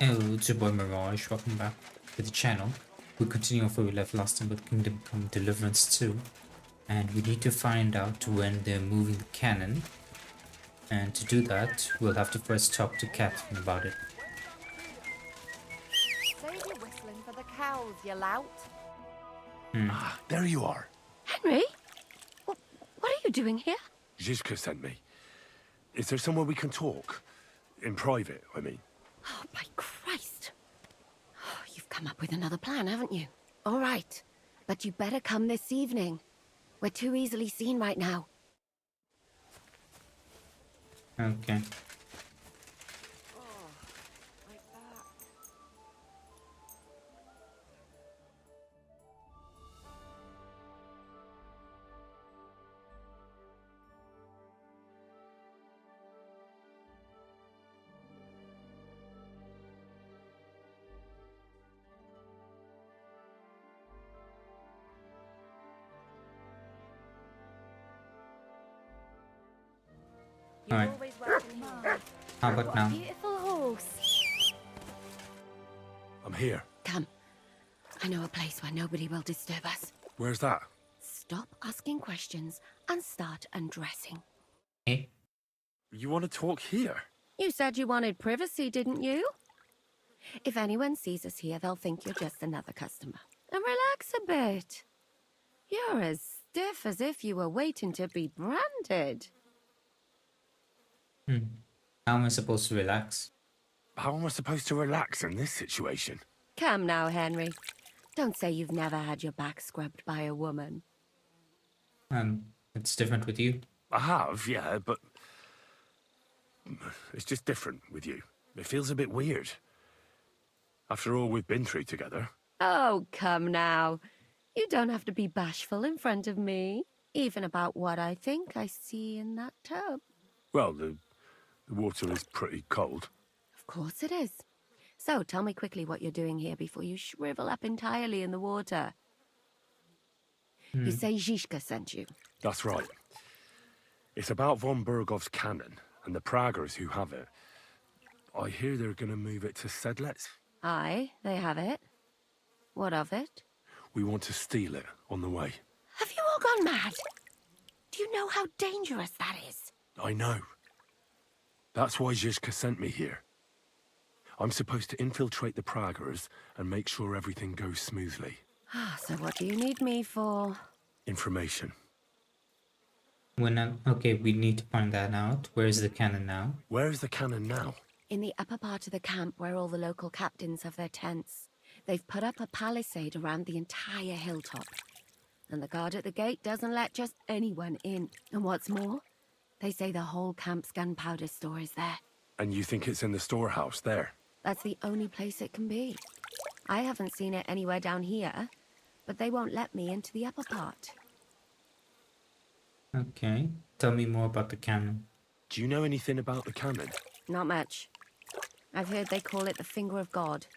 Hello, it's your boy Mirage. Welcome back to the channel. We continue off where we left last time with Kingdom Come Deliverance 2. And we need to find out when they're moving the cannon. And to do that, we'll have to first talk to Catherine about it. Save your whistling for the cows, you lout. Ah, there you are. Henry? What are you doing here? Zizka sent me. Is there somewhere we can talk? In private, I mean. Oh, by Christ. Oh, you've come up with another plan, haven't you? All right. But you better come this evening. We're too easily seen right now. Okay. You're Alright. always welcome here. How about now? Beautiful horse. I'm here. Come. I know a place where nobody will disturb us. Where's that? Stop asking questions and start undressing. Eh? You want to talk here? You said you wanted privacy, didn't you? If anyone sees us here, they'll think you're just another customer. And relax a bit. You're as stiff as if you were waiting to be branded. How am I supposed to relax? How am I supposed to relax in this situation? Come now, Henry. Don't say you've never had your back scrubbed by a woman. It's different with you. I have, yeah, but... It's just different with you. It feels a bit weird. After all we've been through together. Oh, come now. You don't have to be bashful in front of me. Even about what I think I see in that tub. Well, the water is pretty cold. Of course it is. So tell me quickly what you're doing here before you shrivel up entirely in the water. You say Zizka sent you. That's right. It's about von Bergov's cannon and the Praggers who have it. I hear they're going to move it to Sedlets. Aye, they have it. What of it? We want to steal it on the way. Have you all gone mad? Do you know how dangerous that is? I know. That's why Zizka sent me here. I'm supposed to infiltrate the Praggers and make sure everything goes smoothly. So what do you need me for? Information. Okay, we need to find that out. Where is the cannon now? Where is the cannon now? In the upper part of the camp where all the local captains have their tents. They've put up a palisade around the entire hilltop. And the guard at the gate doesn't let just anyone in. And what's more, they say the whole camp's gunpowder store is there. And you think it's in the storehouse there? That's the only place it can be. I haven't seen it anywhere down here, but they won't let me into the upper part. Okay. Tell me more about the cannon. Do you know anything about the cannon? Not much. I've heard they call it the Finger of God,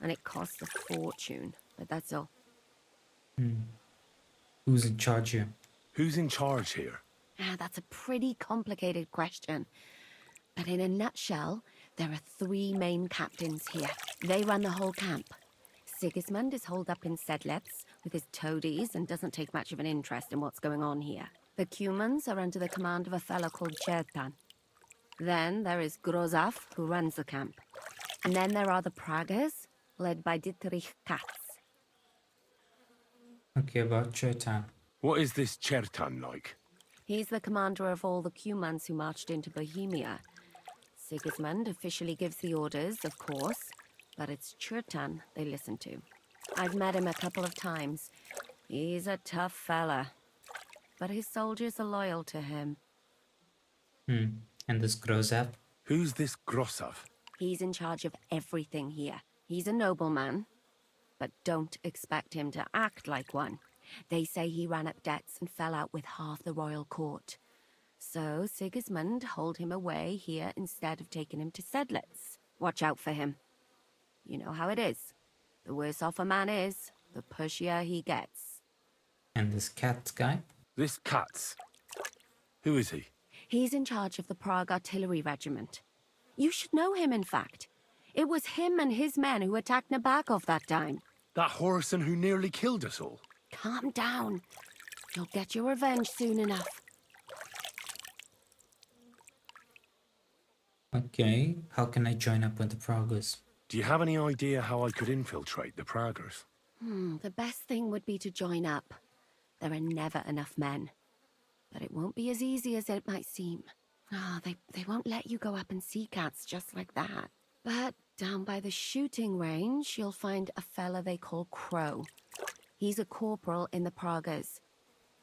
and it costs a fortune, but that's all. Who's in charge here? Who's in charge here? That's a pretty complicated question. But in a nutshell, there are 3 main captains here. They run the whole camp. Sigismund is holed up in Sedlets with his toadies and doesn't take much of an interest in what's going on here. The Cumans are under the command of a fellow called Chertan. Then there is Grozaf, who runs the camp. And then there are the Praggers, led by Dietrich Katz. Okay, about Chertan. What is this Chertan like? He's the commander of all the Cumans who marched into Bohemia. Sigismund officially gives the orders, of course, but it's Chertan they listen to. I've met him a couple of times. He's a tough fella, but his soldiers are loyal to him. And this Grozap? Who's this Grossav? He's in charge of everything here. He's a nobleman, but don't expect him to act like one. They say he ran up debts and fell out with half the royal court. So Sigismund holed him away here instead of taking him to Sedlets. Watch out for him. You know how it is. The worse off a man is, the pushier he gets. And this cat guy? This Katz. Who is he? He's in charge of the Prague artillery regiment. You should know him, in fact. It was him and his men who attacked Nabokov that time. That Horison who nearly killed us all. Calm down. You'll get your revenge soon enough. Okay, how can I join up with the Praguers? Do you have any idea how I could infiltrate the Praggers? The best thing would be to join up. There are never enough men. But it won't be as easy as it might seem. They won't let you go up and see cats just like that. But down by the shooting range, you'll find a fella they call Crow. He's a corporal in the Praggers.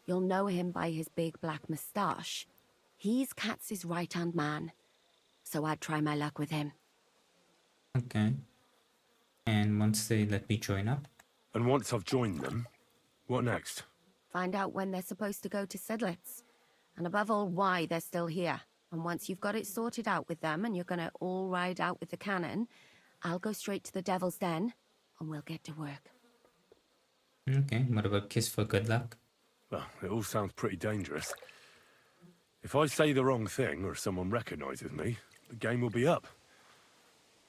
You'll know him by his big black moustache. He's Katz's right-hand man. So I'd try my luck with him. Okay. And once they let me join up? And once I've joined them, what next? Find out when they're supposed to go to Sedlitz. And above all, why they're still here. And once you've got it sorted out with them and you're gonna all ride out with the cannon, I'll go straight to the Devil's Den and we'll get to work. Okay, what about kiss for good luck? Well, it all sounds pretty dangerous. If I say the wrong thing or someone recognizes me, the game will be up.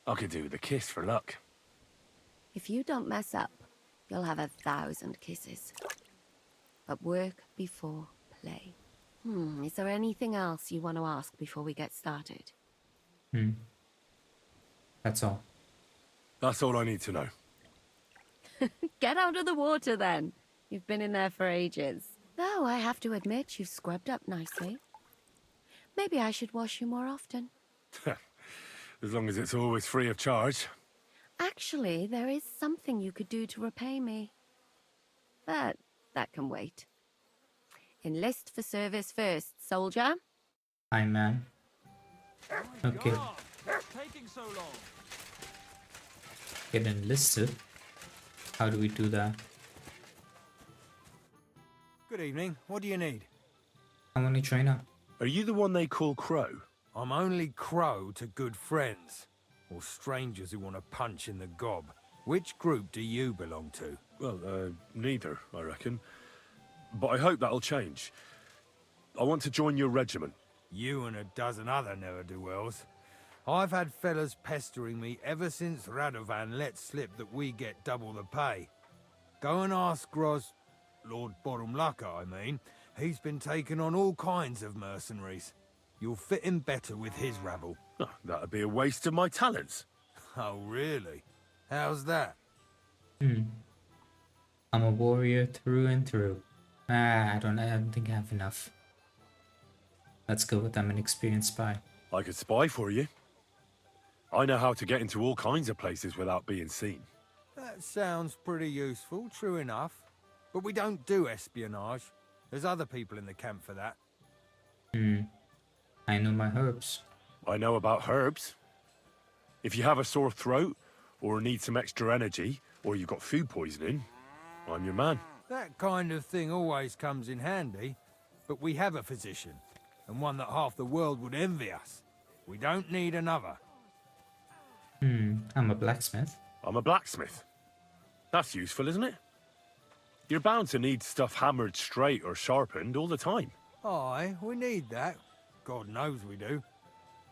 I could do the kiss for luck. If you don't mess up, you'll have 1,000 kisses. But work before play. Is there anything else you want to ask before we get started? That's all. That's all I need to know. Get out of the water then. You've been in there for ages. Though I have to admit you've scrubbed up nicely. Maybe I should wash you more often. As long as it's always free of charge. Actually, there is something you could do to repay me. But that can wait. Enlist for service first, soldier. Hi, man. Okay. Taking so long. Get enlisted. How do we do that? Good evening. What do you need? I want to join up. Are you the one they call Crow? I'm only Crow to good friends, or strangers who want to punch in the gob. Which group do you belong to? Well, neither, I reckon. But I hope that'll change. I want to join your regiment. You and a dozen other ne'er-do-wells. I've had fellas pestering me ever since Radovan let slip that we get double the pay. Go and ask Lord Borumlaka, I mean. He's been taking on all kinds of mercenaries. You'll fit in better with his rabble. Oh, that'd be a waste of my talents. Oh, really? How's that? I'm a warrior through and through. I don't think I have enough. Let's go with I'm an experienced spy. I could spy for you. I know how to get into all kinds of places without being seen. That sounds pretty useful, true enough. But we don't do espionage. There's other people in the camp for that. I know my herbs. I know about herbs. If you have a sore throat, or need some extra energy, or you've got food poisoning, I'm your man. That kind of thing always comes in handy. But we have a physician, and one that half the world would envy us. We don't need another. I'm a blacksmith. I'm a blacksmith. That's useful, isn't it? You're bound to need stuff hammered straight or sharpened all the time. Aye, we need that. God knows we do.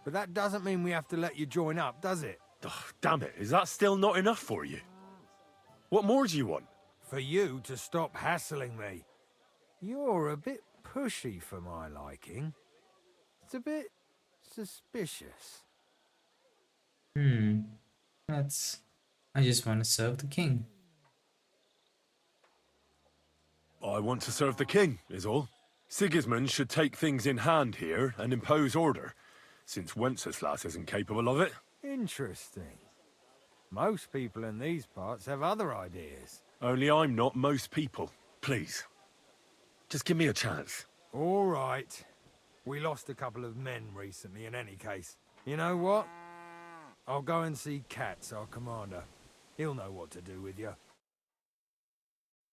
But that doesn't mean we have to let you join up, does it? Ugh, damn it, is that still not enough for you? What more do you want? For you to stop hassling me. You're a bit pushy for my liking. It's a bit suspicious. I just want to serve the king. I want to serve the king, is all. Sigismund should take things in hand here and impose order, since Wenceslas isn't capable of it. Interesting. Most people in these parts have other ideas. Only I'm not most people. Please. Just give me a chance. All right. We lost a couple of men recently in any case. You know what? I'll go and see Katz, our commander. He'll know what to do with you.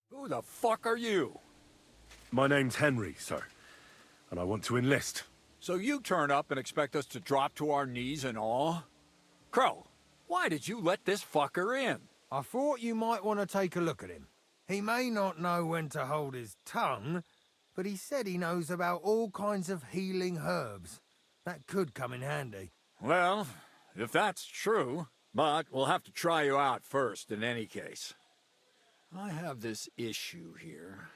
Who the fuck are you? My name's Henry, sir, and I want to enlist. So you turn up and expect us to drop to our knees in awe? Crow, why did you let this fucker in? I thought you might want to take a look at him. He may not know when to hold his tongue, but he said he knows about all kinds of healing herbs. That could come in handy. Well, if that's true, But we'll have to try you out first in any case. I have this issue here.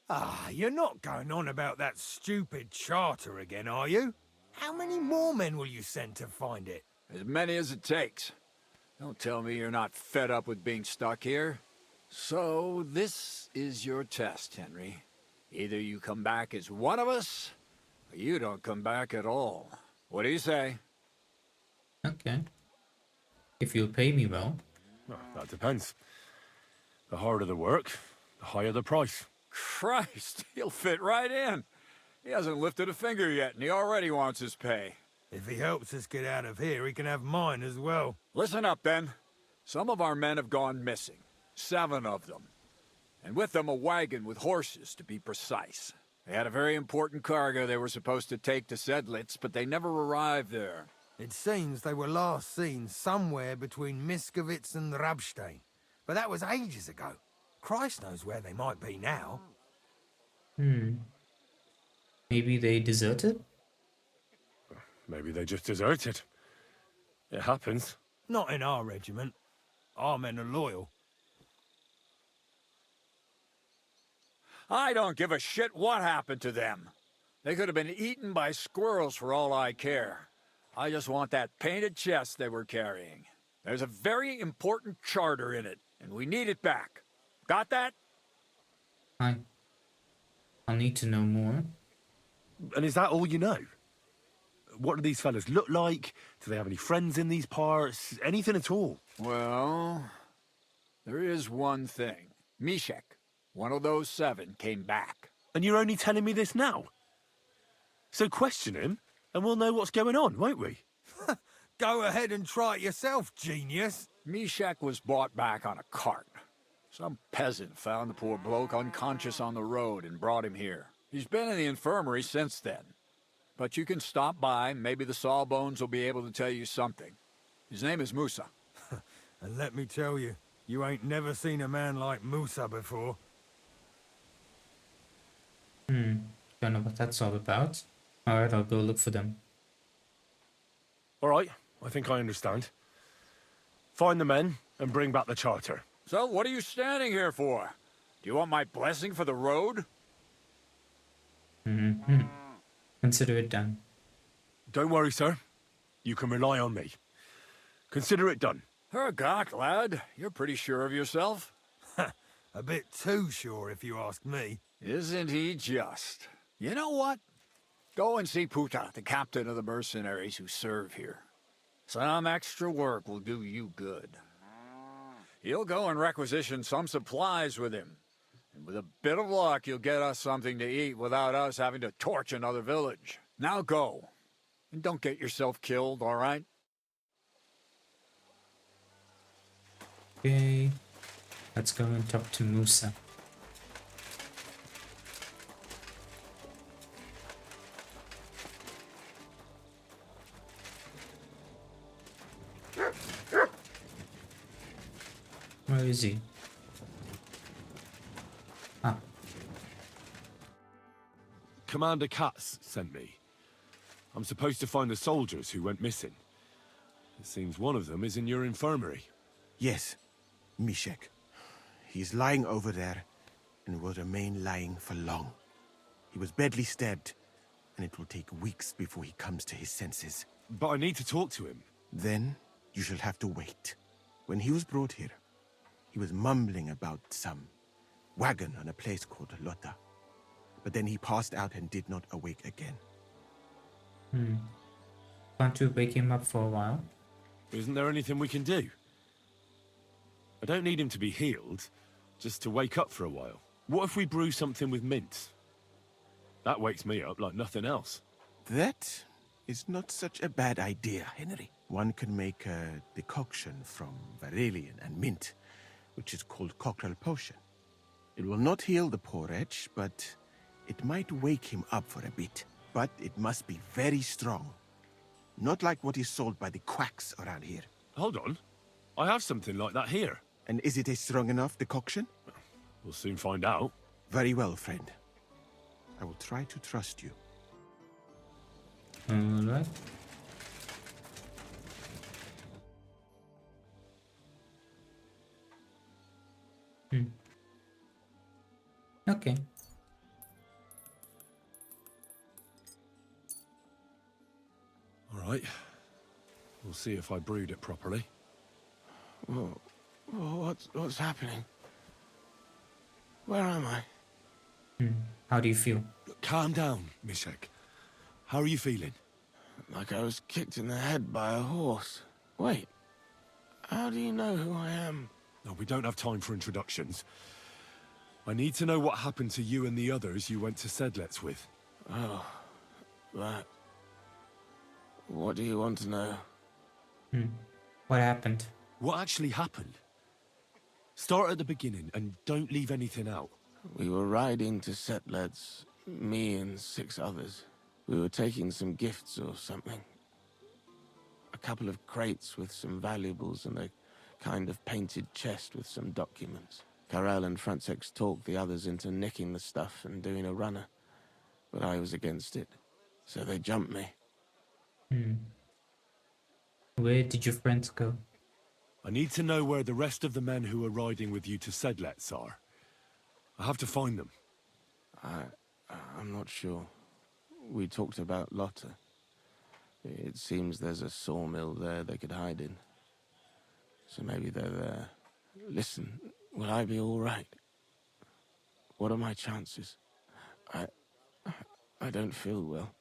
Ah, you're not going on about that stupid charter again, are you? How many more men will you send to find it? As many as it takes. Don't tell me you're not fed up with being stuck here. So, this is your test, Henry. Either you come back as one of us, or you don't come back at all. What do you say? Okay. If you'll pay me well. Well, that depends. The harder the work, the higher the price. Christ, he'll fit right in. He hasn't lifted a finger yet, and he already wants his pay. If he helps us get out of here, he can have mine as well. Listen up, then. Some of our men have gone missing. 7 of them. And with them a wagon with horses, to be precise. They had a very important cargo they were supposed to take to Sedlitz, but they never arrived there. It seems they were last seen somewhere between Miskovitz and Rabstein. But that was ages ago. Christ knows where they might be now. Maybe they deserted? Maybe they just deserted. It happens. Not in our regiment. Our men are loyal. I don't give a shit what happened to them. They could have been eaten by squirrels for all I care. I just want that painted chest they were carrying. There's a very important charter in it, and we need it back. Got that? I'll need to know more. And is that all you know? What do these fellas look like? Do they have any friends in these parts? Anything at all? Well, there is one thing. Mishek, one of those 7, came back. And you're only telling me this now? So question him, and we'll know what's going on, won't we? Go ahead and try it yourself, genius. Mishek was brought back on a cart. Some peasant found the poor bloke unconscious on the road and brought him here. He's been in the infirmary since then. But you can stop by, maybe the Sawbones will be able to tell you something. His name is Musa. And let me tell you, you ain't never seen a man like Musa before. Don't know what that's all about. Alright, I'll go look for them. All right, I think I understand. Find the men and bring back the charter. So what are you standing here for? Do you want my blessing for the road? Consider it done. Don't worry, sir. You can rely on me. Consider it done. Hergott, lad. You're pretty sure of yourself. A bit too sure, if you ask me. Isn't he just? You know what? Go and see Puta, the captain of the mercenaries who serve here. Some extra work will do you good. He'll go and requisition some supplies with him. And with a bit of luck, you'll get us something to eat without us having to torch another village. Now go. And don't get yourself killed, all right? Okay. Let's go and talk to Musa. Where is he? Ah, Commander Katz sent me. I'm supposed to find the soldiers who went missing. It seems one of them is in your infirmary. Yes, Mishek. He's lying over there, and will remain lying for long. He was badly stabbed, and it will take weeks before he comes to his senses. But I need to talk to him. Then you shall have to wait. When he was brought here, he was mumbling about some wagon on a place called Lota. But then he passed out and did not awake again. can't you wake him up for a while? Isn't there anything we can do? I don't need him to be healed, just to wake up for a while. What if we brew something with mint? That wakes me up like nothing else. That is not such a bad idea, Henry. One can make a decoction from Varelian and mint, which is called Cockrell Potion. It will not heal the poor wretch, but it might wake him up for a bit. But it must be very strong. Not like what is sold by the quacks around here. Hold on. I have something like that here. And is it a strong enough decoction? We'll soon find out. Very well, friend. I will try to trust you. Alright. Okay. All right. We'll see if I brewed it properly. Whoa. What's happening? Where am I? How do you feel? Calm down, Mishek. How are you feeling? Like I was kicked in the head by a horse. Wait. How do you know who I am? No, we don't have time for introductions. I need to know what happened to you and the others you went to Sedlets with. Oh, that. What do you want to know? What happened? What actually happened? Start at the beginning and don't leave anything out. We were riding to Setleds, me and 6 others. We were taking some gifts or something. A couple of crates with some valuables and a kind of painted chest with some documents. Karel and Francex talked the others into nicking the stuff and doing a runner, but I was against it, so they jumped me. Where did your friends go? I need to know where the rest of the men who are riding with you to Sedlets are. I have to find them. I'm not sure. We talked about Lotta. It seems there's a sawmill there they could hide in. So maybe they're there. Listen, will I be all right? What are my chances? I don't feel well.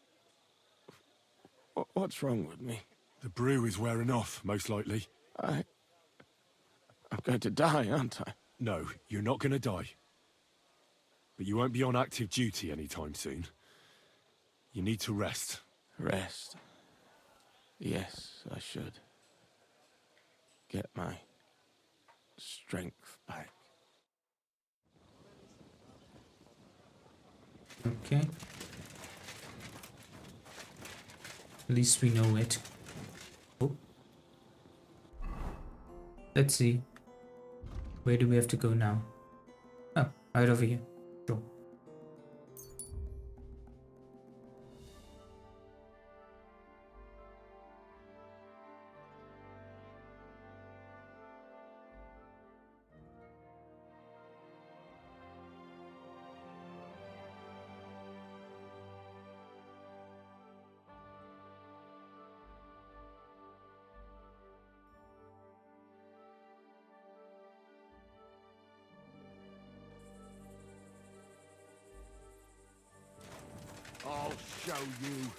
What's wrong with me? The brew is wearing off, most likely. I'm going to die, aren't I? No, you're not gonna die. But you won't be on active duty anytime soon. You need to rest. Rest. Yes, I should. Get my strength back. Okay. At least we know it. Oh. Let's see. Where do we have to go now? Oh, right over here. Sure. I'll show you.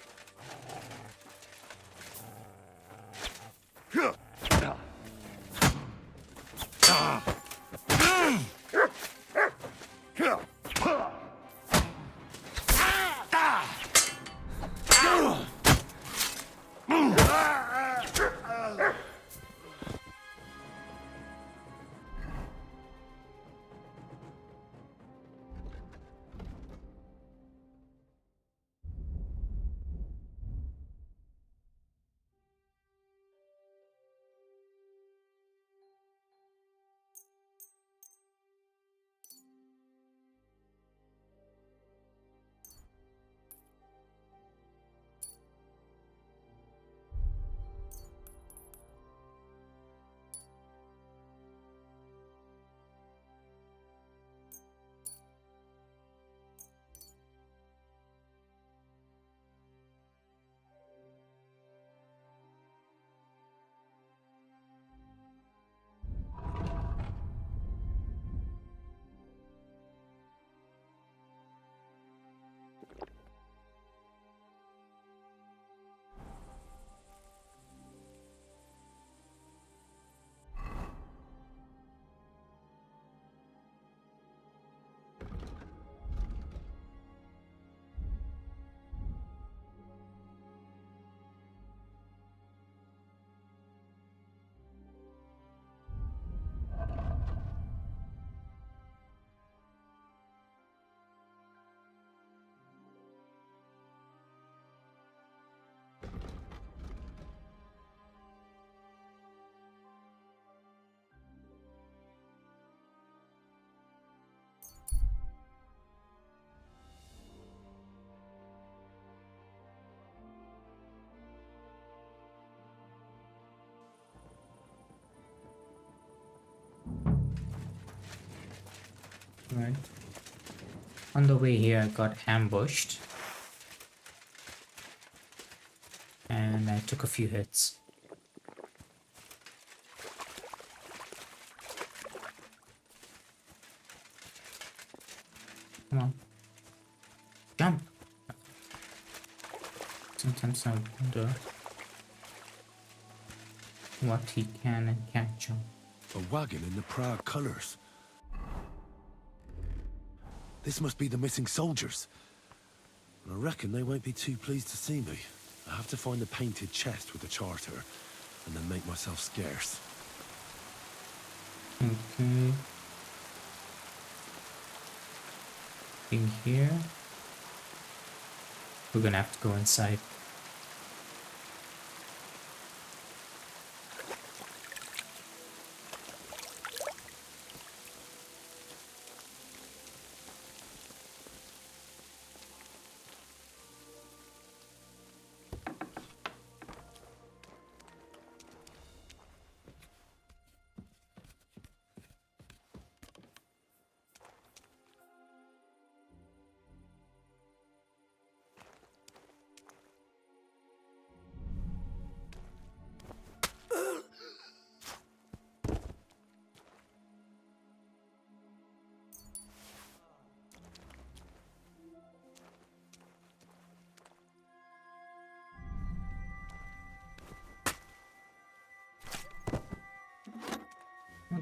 Right. On the way here, I got ambushed. And I took a few hits. Come on. Jump! Sometimes I wonder what he can and can't jump. A wagon in the Prague colours. This must be the missing soldiers. I reckon they won't be too pleased to see me. I have to find the painted chest with the charter, and then make myself scarce. Okay. In here. We're gonna have to go inside.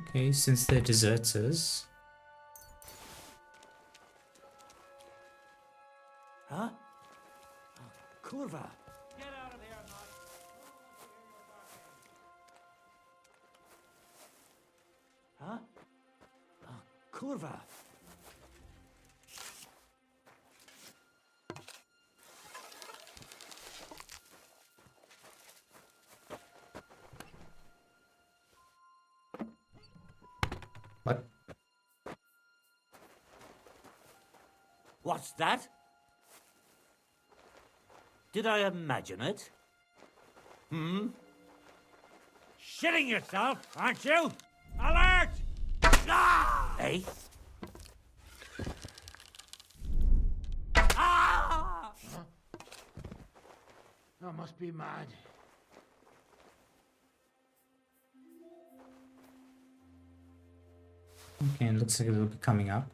Okay, since they're deserters. Huh? Kurva. Huh? Kurva. What? What's that? Did I imagine it? Hmm? Shitting yourself, aren't you? Alert! Ah! Eh? Ah! I must be mad. Okay, it looks like it'll be coming up.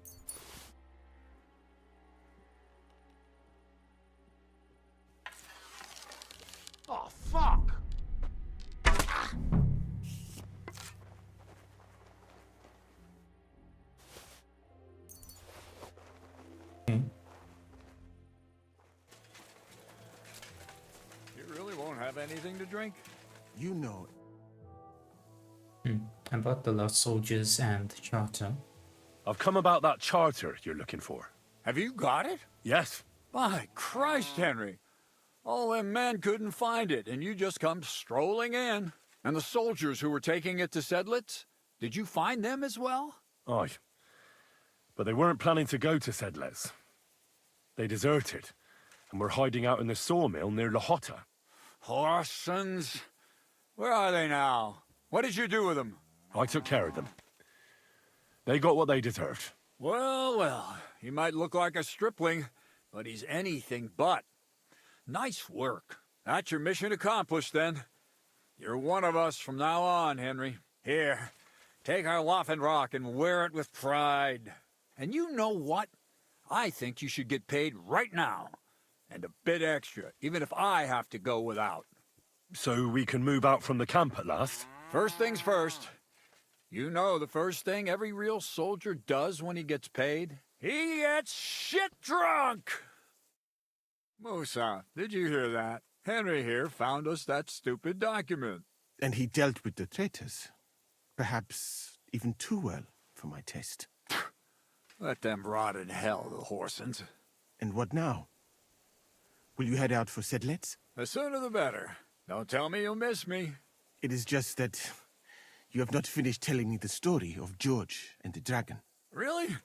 Oh, fuck! Okay. You really won't have anything to drink? You know, I bought the lost soldiers and the charter. I've come about that charter you're looking for. Have you got it? Yes. By Christ, Henry. All them men couldn't find it, and you just come strolling in. And the soldiers who were taking it to Sedlitz, did you find them as well? Aye. But they weren't planning to go to Sedlitz. They deserted, and were hiding out in the sawmill near Lahota. Horsons. Where are they now? What did you do with them? I took care of them. They got what they deserved. Well, well, he might look like a stripling, but he's anything but. Nice work. That's your mission accomplished, then. You're one of us from now on, Henry. Here, take our Waffenrock and wear it with pride. And you know what? I think you should get paid right now. And a bit extra, even if I have to go without. So we can move out from the camp at last? First things first. You know the first thing every real soldier does when he gets paid? He gets shit drunk! Musa, did you hear that? Henry here found us that stupid document. and he dealt with the traitors. Perhaps even too well for my taste. Let them rot in hell, the Horsens. And what now? Will you head out for Sedlitz? The sooner the better. Don't tell me you'll miss me. It is just that you have not finished telling me the story of George and the dragon. Really?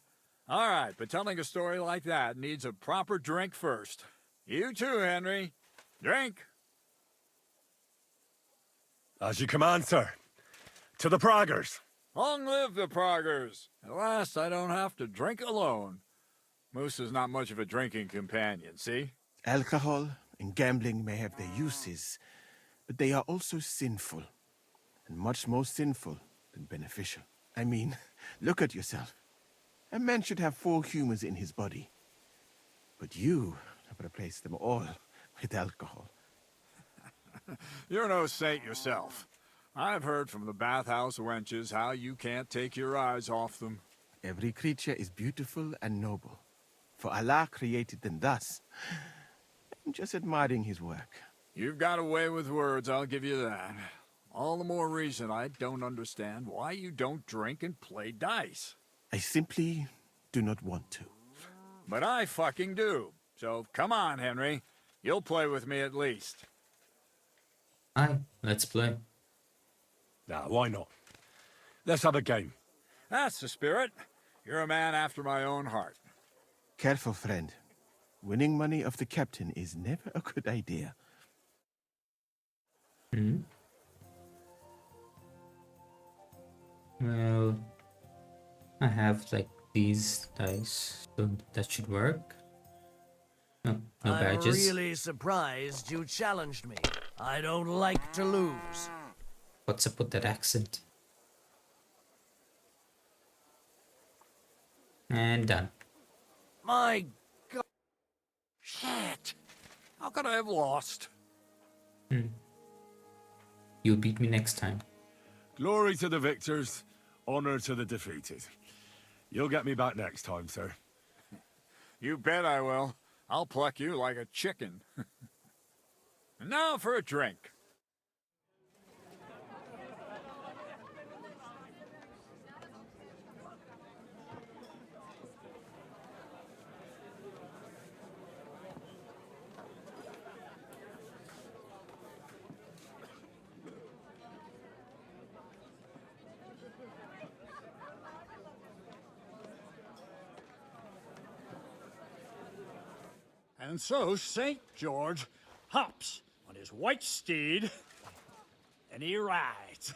All right, but telling a story like that needs a proper drink first. You too, Henry. Drink. As you command, sir. To the Praggers. Long live the Praggers! At last I don't have to drink alone. Moose is not much of a drinking companion, see? Alcohol and gambling may have their uses, but they are also sinful, and much more sinful than beneficial. I mean, look at yourself. A man should have 4 humors in his body, but you have replaced them all with alcohol. You're no saint yourself. I've heard from the bathhouse wenches how you can't take your eyes off them. Every creature is beautiful and noble, for Allah created them thus. I'm just admiring his work. You've got a way with words, I'll give you that. All the more reason I don't understand why you don't drink and play dice. I simply do not want to. But I fucking do. So come on, Henry. You'll play with me at least. Aye, let's play. Nah, why not? Let's have a game. That's the spirit. You're a man after my own heart. Careful, friend. Winning money of the captain is never a good idea. Hmm? Well, I have like these dice, so that should work. No, no badges. I'm really surprised you challenged me. I don't like to lose. What's up with that accent? And done. My God. Shit. How could I have lost? You'll beat me next time. Glory to the victors, honor to the defeated. You'll get me back next time, sir. You bet I will. I'll pluck you like a chicken. And now for a drink. And so St. George hops on his white steed, and he rides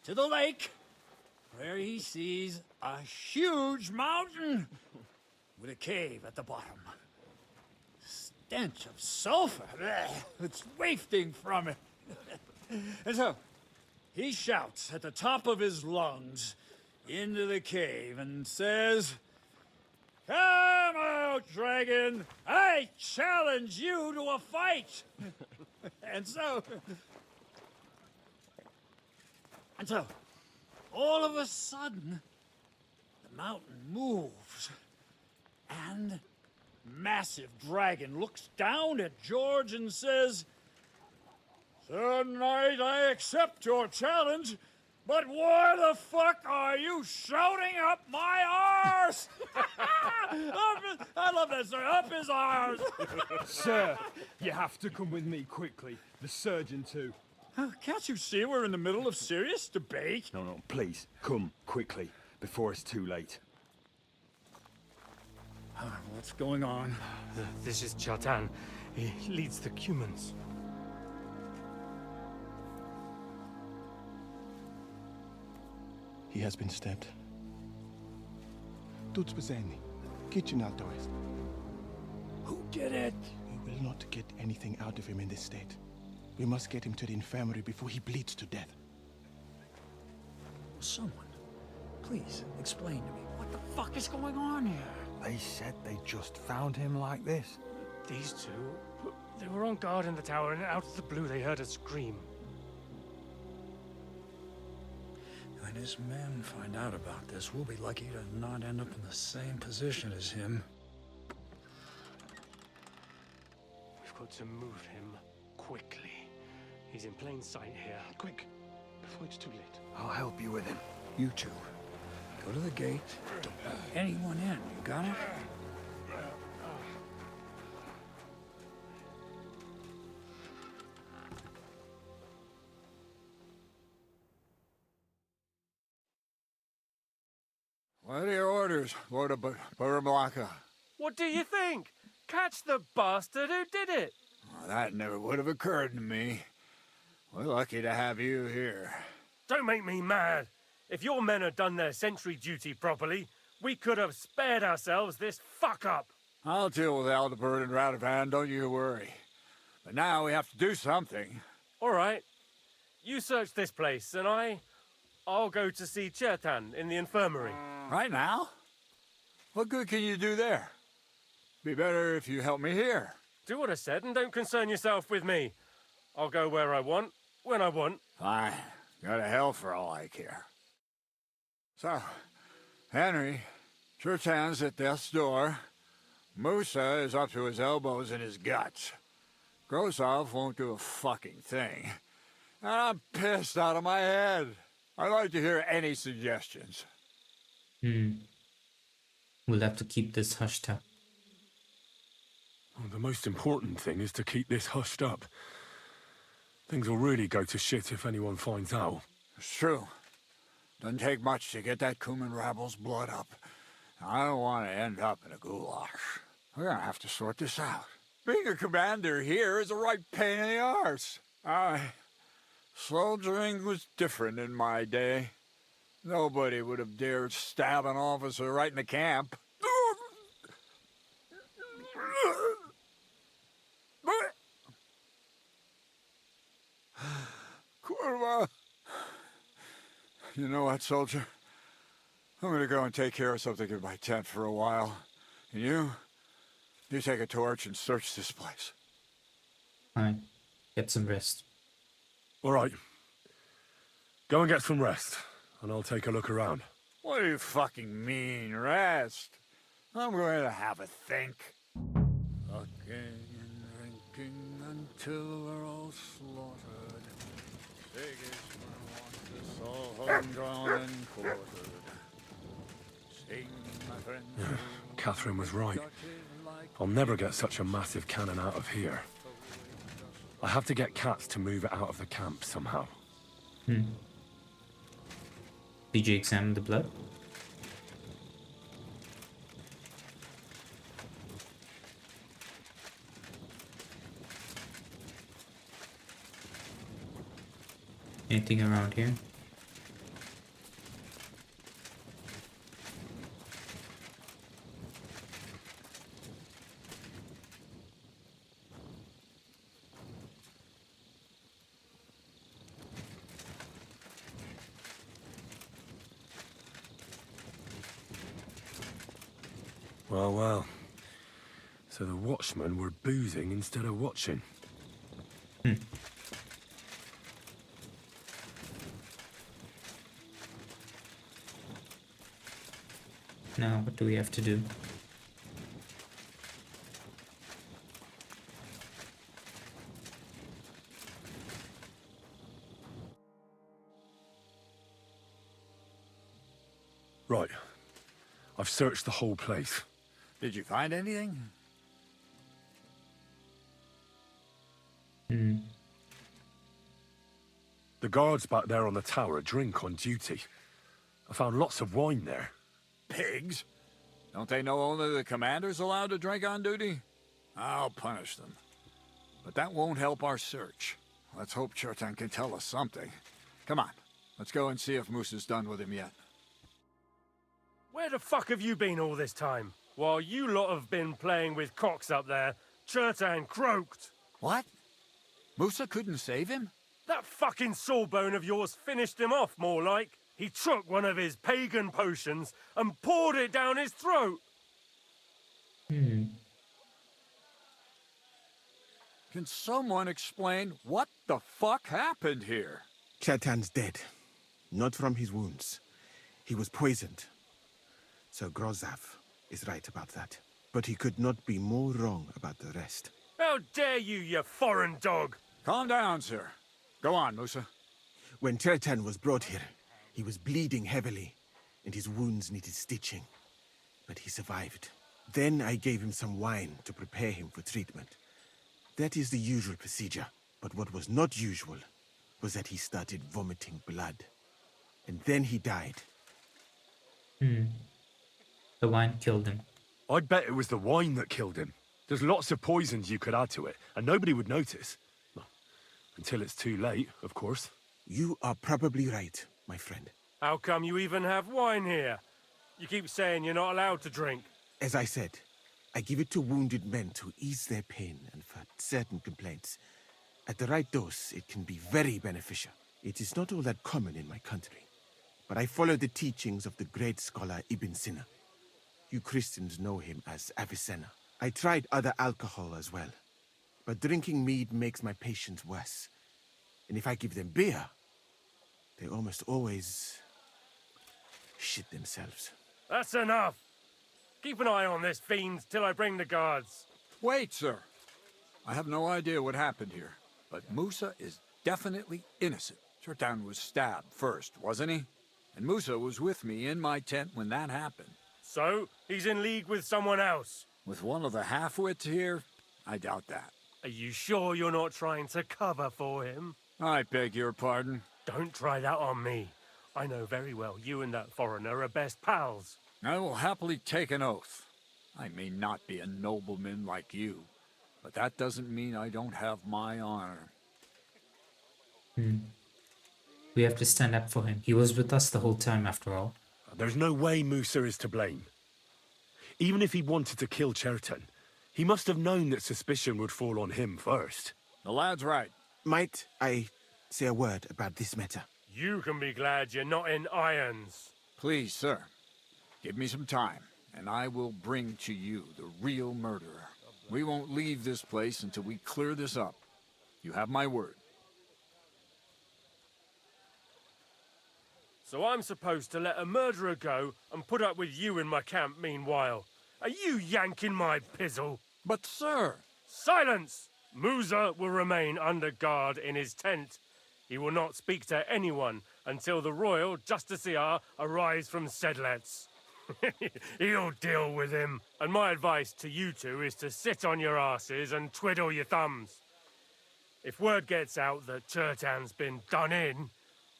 to the lake, where he sees a huge mountain with a cave at the bottom. Stench of sulfur, it's wafting from it. And so he shouts at the top of his lungs into the cave and says, "Come out, dragon! I challenge you to a fight!" And so, all of a sudden, the mountain moves, and massive dragon looks down at George and says, "Sir Knight, I accept your challenge, but why the fuck are you shouting up my arse?" I love that, sir. Up his arse. Sir, you have to come with me quickly. The surgeon too. Can't you see we're in the middle of serious debate? No, please, come quickly, before it's too late. What's going on? This is Chatan. He leads the Cumans. He has been stabbed. Tuts bezeni. Kitchen outdoors. Who did it? We will not get anything out of him in this state. We must get him to the infirmary before he bleeds to death. Someone, please explain to me what the fuck is going on here. They said they just found him like this. These two, they were on guard in the tower, and out of the blue they heard a scream. When his men find out about this, we'll be lucky to not end up in the same position as him. We've got to move him quickly. He's in plain sight here. Quick, before it's too late. I'll help you with him. You two, go to the gate. Don't let anyone in. You got it? What are your orders, Lord of Burablaka? What do you think? Catch the bastard who did it! Well, that never would have occurred to me. We're lucky to have you here. Don't make me mad. If your men had done their sentry duty properly, we could have spared ourselves this fuck-up. I'll deal with Aldebert and Radovan, don't you worry. But now we have to do something. All right. You search this place, and I'll go to see Chertan in the infirmary. Right now? What good can you do there? Be better if you help me here. Do what I said, and don't concern yourself with me. I'll go where I want, when I want. Fine. Go to hell for all I care. So, Henry, Chertan's at death's door. Musa is up to his elbows in his guts. Grozov won't do a fucking thing. And I'm pissed out of my head. I'd like to hear any suggestions. We'll have to keep this hushed up. Well, the most important thing is to keep this hushed up. Things will really go to shit if anyone finds out. It's true. Doesn't take much to get that Kuman rabble's blood up. I don't want to end up in a goulash. We're gonna have to sort this out. Being a commander here is a right pain in the arse. Soldiering was different in my day. Nobody would have dared stab an officer right in the camp. Kurva! You know what, soldier? I'm gonna go and take care of something in my tent for a while. And you take a torch and search this place. Fine. Get some rest. All right. Go and get some rest, and I'll take a look around. What do you fucking mean, rest? I'm going to have a think. Fucking and drinking until we're all slaughtered. Sigismund wants us all hung, drawn, and quartered. Sing, my friend. Catherine was right. I'll never get such a massive cannon out of here. I have to get Katz to move it out of the camp somehow. Did you examine the blood? Anything around here? Well, well. So the watchmen were boozing instead of watching. Now, what do we have to do? Right. I've searched the whole place. Did you find anything? The guards back there on the tower drink on duty. I found lots of wine there. Pigs? Don't they know only the commander's allowed to drink on duty? I'll punish them. But that won't help our search. Let's hope Chertan can tell us something. Come on, let's go and see if Moose is done with him yet. Where the fuck have you been all this time? While you lot have been playing with cocks up there, Chertan croaked. What? Musa couldn't save him? That fucking sawbone of yours finished him off, more like. He took one of his pagan potions and poured it down his throat. Can someone explain what the fuck happened here? Chertan's dead. Not from his wounds. He was poisoned. Sir Grozov is right about that. But he could not be more wrong about the rest. How dare you, you foreign dog! Calm down, sir. Go on, Musa. When Chertan was brought here, he was bleeding heavily, and his wounds needed stitching. But he survived. Then I gave him some wine to prepare him for treatment. That is the usual procedure. But what was not usual was that he started vomiting blood. And then he died. The wine killed him. I'd bet it was the wine that killed him. There's lots of poisons you could add to it, and nobody would notice. Well, until it's too late, of course. You are probably right, my friend. How come you even have wine here? You keep saying you're not allowed to drink. As I said, I give it to wounded men to ease their pain and for certain complaints. At the right dose, it can be very beneficial. It is not all that common in my country, but I follow the teachings of the great scholar Ibn Sina. You Christians know him as Avicenna. I tried other alcohol as well, but drinking mead makes my patients worse. And if I give them beer, they almost always shit themselves. That's enough. Keep an eye on this fiend till I bring the guards. Wait, sir. I have no idea what happened here, but Musa is definitely innocent. Chertan was stabbed first, wasn't he? And Musa was with me in my tent when that happened. So, he's in league with someone else? With one of the half-wits here? I doubt that. Are you sure you're not trying to cover for him? I beg your pardon. Don't try that on me. I know very well you and that foreigner are best pals. I will happily take an oath. I may not be a nobleman like you, but that doesn't mean I don't have my honor. We have to stand up for him. He was with us the whole time, after all. There's no way Musa is to blame. Even if he wanted to kill Chertan, he must have known that suspicion would fall on him first. The lad's right. Might I say a word about this matter? You can be glad you're not in irons. Please, sir. Give me some time, and I will bring to you the real murderer. We won't leave this place until we clear this up. You have my word. So I'm supposed to let a murderer go and put up with you in my camp meanwhile. Are you yanking my pizzle? But, sir... Silence! Musa will remain under guard in his tent. He will not speak to anyone until the royal justiciar arrives from Sedlets. He'll deal with him. And my advice to you two is to sit on your asses and twiddle your thumbs. If word gets out that Chertan's been done in,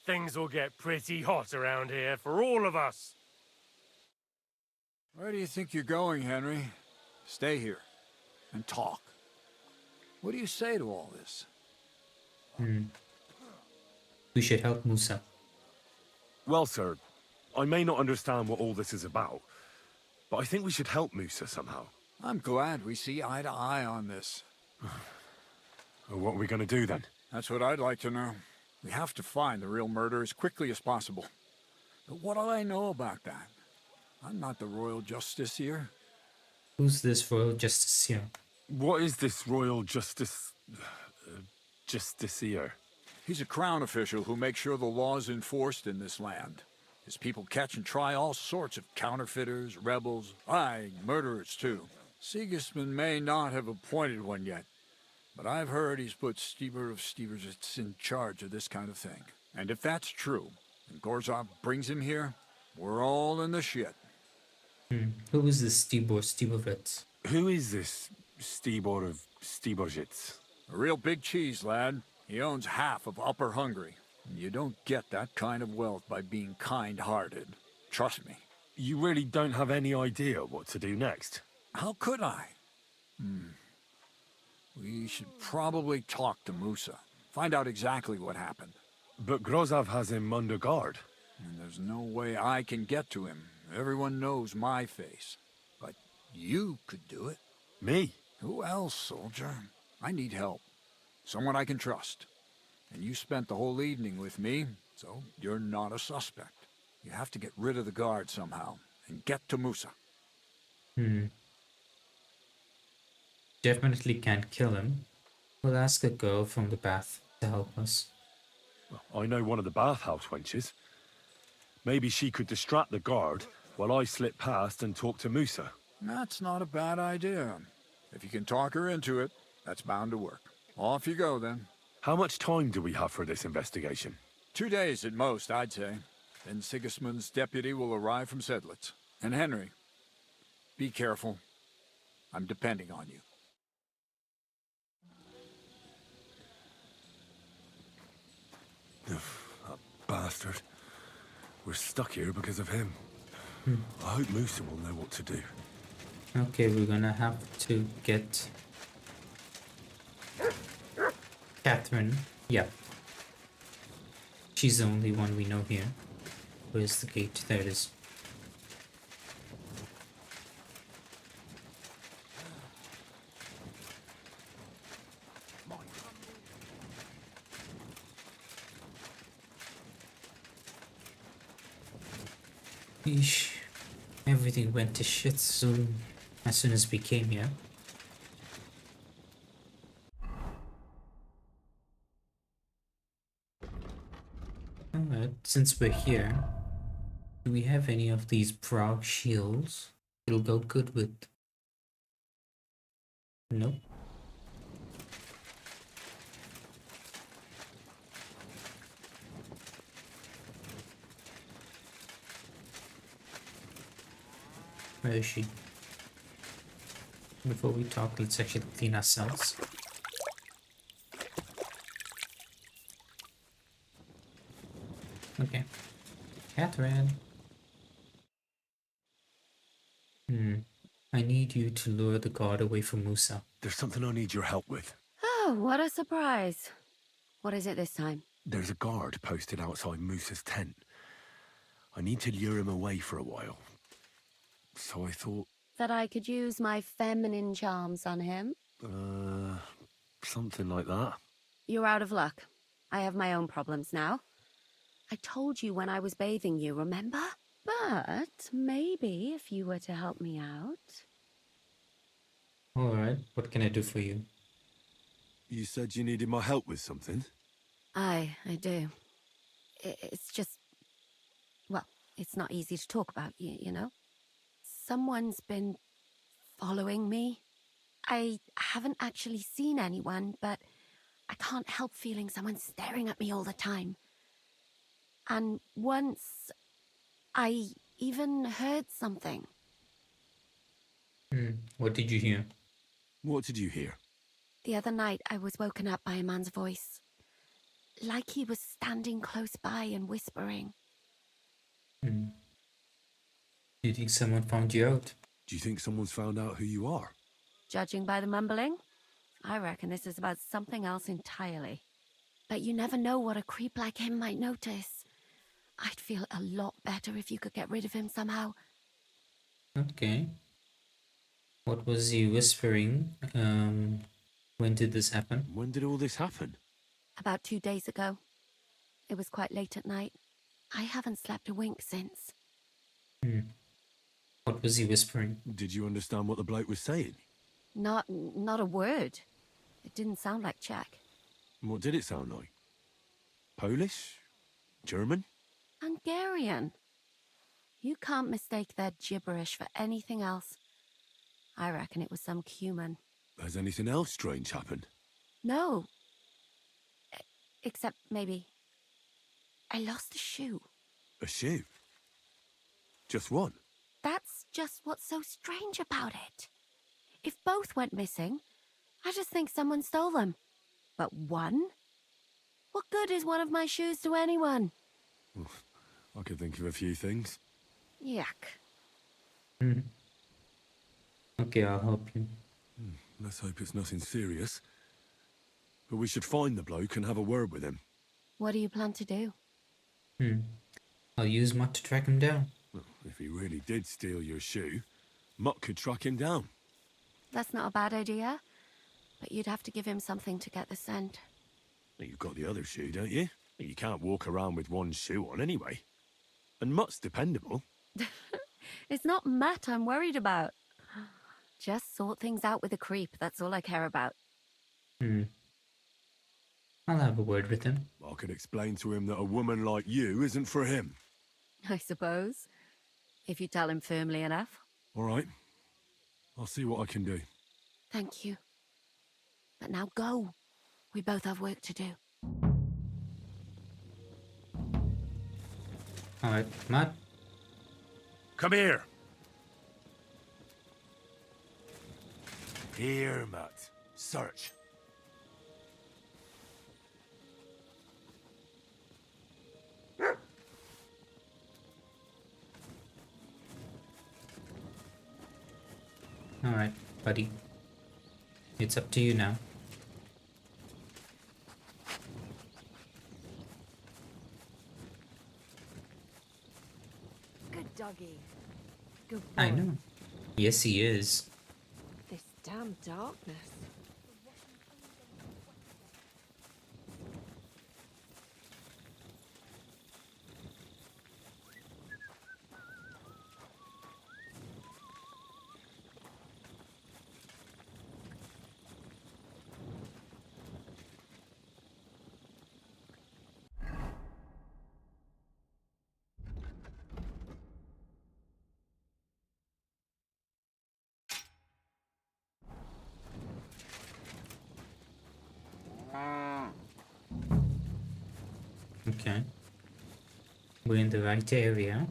things will get pretty hot around here for all of us. Where do you think you're going, Henry? Stay here and talk. What do you say to all this? We should help Musa. Well, sir, I may not understand what all this is about, but I think we should help Musa somehow. I'm glad we see eye to eye on this. Well, what are we going to do then? That's what I'd like to know. We have to find the real murderer as quickly as possible. But what do I know about that? I'm not the royal justice here. Who's this royal justiciar? What is this royal justiciar? He's a crown official who makes sure the law is enforced in this land. His people catch and try all sorts of counterfeiters, rebels, aye, murderers too. Sigismund may not have appointed one yet, but I've heard he's put Stieber of Stieberzitz in charge of this kind of thing. And if that's true, and Gorzov brings him here, we're all in the shit. Who is this Stieberzitz? Who is this Stibor of Stieberzitz? A real big cheese, lad. He owns half of Upper Hungary. You don't get that kind of wealth by being kind-hearted. Trust me. You really don't have any idea what to do next? How could I? We should probably talk to Musa. Find out exactly what happened. But Grozov has him under guard. And there's no way I can get to him. Everyone knows my face. But you could do it. Me? Who else, soldier? I need help. Someone I can trust. And you spent the whole evening with me, so you're not a suspect. You have to get rid of the guard somehow, and get to Musa. Definitely can't kill him. We'll ask a girl from the bath to help us. Well, I know one of the bathhouse wenches. Maybe she could distract the guard while I slip past and talk to Musa. That's not a bad idea. If you can talk her into it, that's bound to work. Off you go, then. How much time do we have for this investigation? 2 days at most, I'd say. Then Sigismund's deputy will arrive from Sedlitz. And Henry, be careful. I'm depending on you. That bastard. We're stuck here because of him. I hope Musa will know what to do. Okay, we're gonna have to get Catherine. Yep. She's the only one we know here. Where's the gate? There it is. Eesh. Everything went to shit soon as soon as we came here. Alright, since we're here, do we have any of these Prague shields? It'll go good with. Nope. Where is she? Before we talk, let's actually clean ourselves. Okay. Catherine. I need you to lure the guard away from Musa. There's something I need your help with. Oh, what a surprise. What is it this time? There's a guard posted outside Musa's tent. I need to lure him away for a while. So I thought... That I could use my feminine charms on him? Something like that. You're out of luck. I have my own problems now. I told you when I was bathing you, remember? But maybe if you were to help me out... Alright, what can I do for you? You said you needed my help with something? I do. It's just... Well, it's not easy to talk about, you know? Someone's been following me. I haven't actually seen anyone, but I can't help feeling someone staring at me all the time. And once, I even heard something. What did you hear? What did you hear? The other night, I was woken up by a man's voice. Like he was standing close by and whispering. Do you think someone found you out? Do you think someone's found out who you are? Judging by the mumbling, I reckon this is about something else entirely. But you never know what a creep like him might notice. I'd feel a lot better if you could get rid of him somehow. Okay. What was he whispering? When did this happen? When did all this happen? About 2 days ago. It was quite late at night. I haven't slept a wink since. What was he whispering? Did you understand what the bloke was saying? Not a word. It didn't sound like Czech. What did it sound like? Polish? German? Hungarian. You can't mistake their gibberish for anything else. I reckon it was some Cuman. Has anything else strange happened? No. Except maybe... I lost a shoe. A shoe? Just one? That's just what's so strange about it. If both went missing, I just think someone stole them. But one? What good is one of my shoes to anyone? I could think of a few things. Yuck. Okay, I'll help you. Let's hope it's nothing serious. But we should find the bloke and have a word with him. What do you plan to do? I'll use Mutt to track him down. Well, if he really did steal your shoe, Mutt could track him down. That's not a bad idea. But you'd have to give him something to get the scent. You've got the other shoe, don't you? You can't walk around with one shoe on anyway. And Mutt's dependable. It's not Matt I'm worried about. Just sort things out with a creep, that's all I care about. I'll have a word with him. I can explain to him that a woman like you isn't for him. I suppose. If you tell him firmly enough. All right. I'll see what I can do. Thank you. But now go. We both have work to do. Alright, Matt. Come here. Here, Matt. Search. Alright, buddy. It's up to you now. Dougie. Good boy. I know. Yes, he is. This damn darkness. Okay. We're in the right area.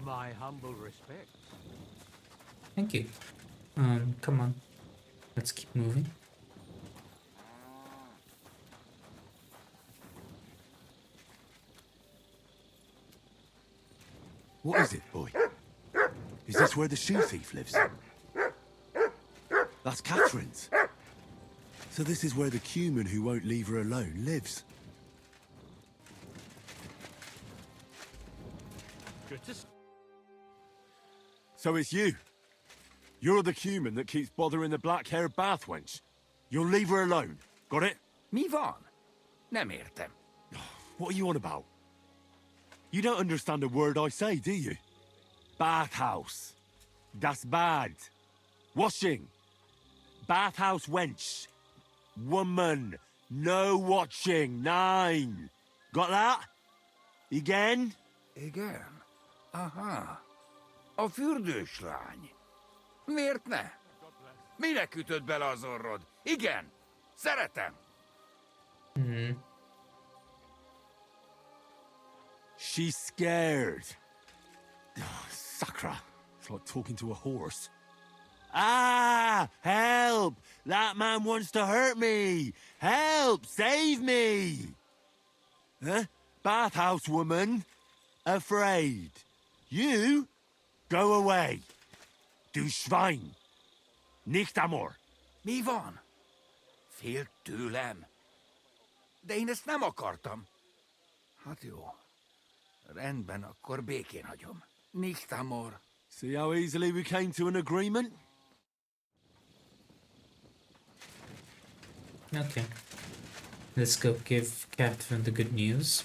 My humble respect. Thank you. Come on. Let's keep moving. What is it, boy? Is this where the shoe thief lives? That's Catherine's. So this is where the cumin who won't leave her alone lives. Good to see. So it's you. You're the cumin that keeps bothering the black-haired bath wench. You'll leave her alone. Got it? Mi van? Nem értem. What are you on about? You don't understand a word I say, do you? Bathhouse. Das Bad. Washing. Bathhouse wench. Woman. No watching. 9. Got that? Again? Igen. Aha. A fürdős lány. Miért ne? Minek ütött bele az orrod? Igen. Szeretem. She's scared. Sakra. It's like talking to a horse. Ah! Help! That man wants to hurt me! Help! Save me! Huh? Bathhouse woman? Afraid. You? Go away. Du Schwein. Nicht amor. Mi van? Félt tőlem. De én ezt nem akartam. Hát jó. Rendben, akkor békén hagyom. Nicht amor. See how easily we came to an agreement? Okay. Let's go give Catherine the good news.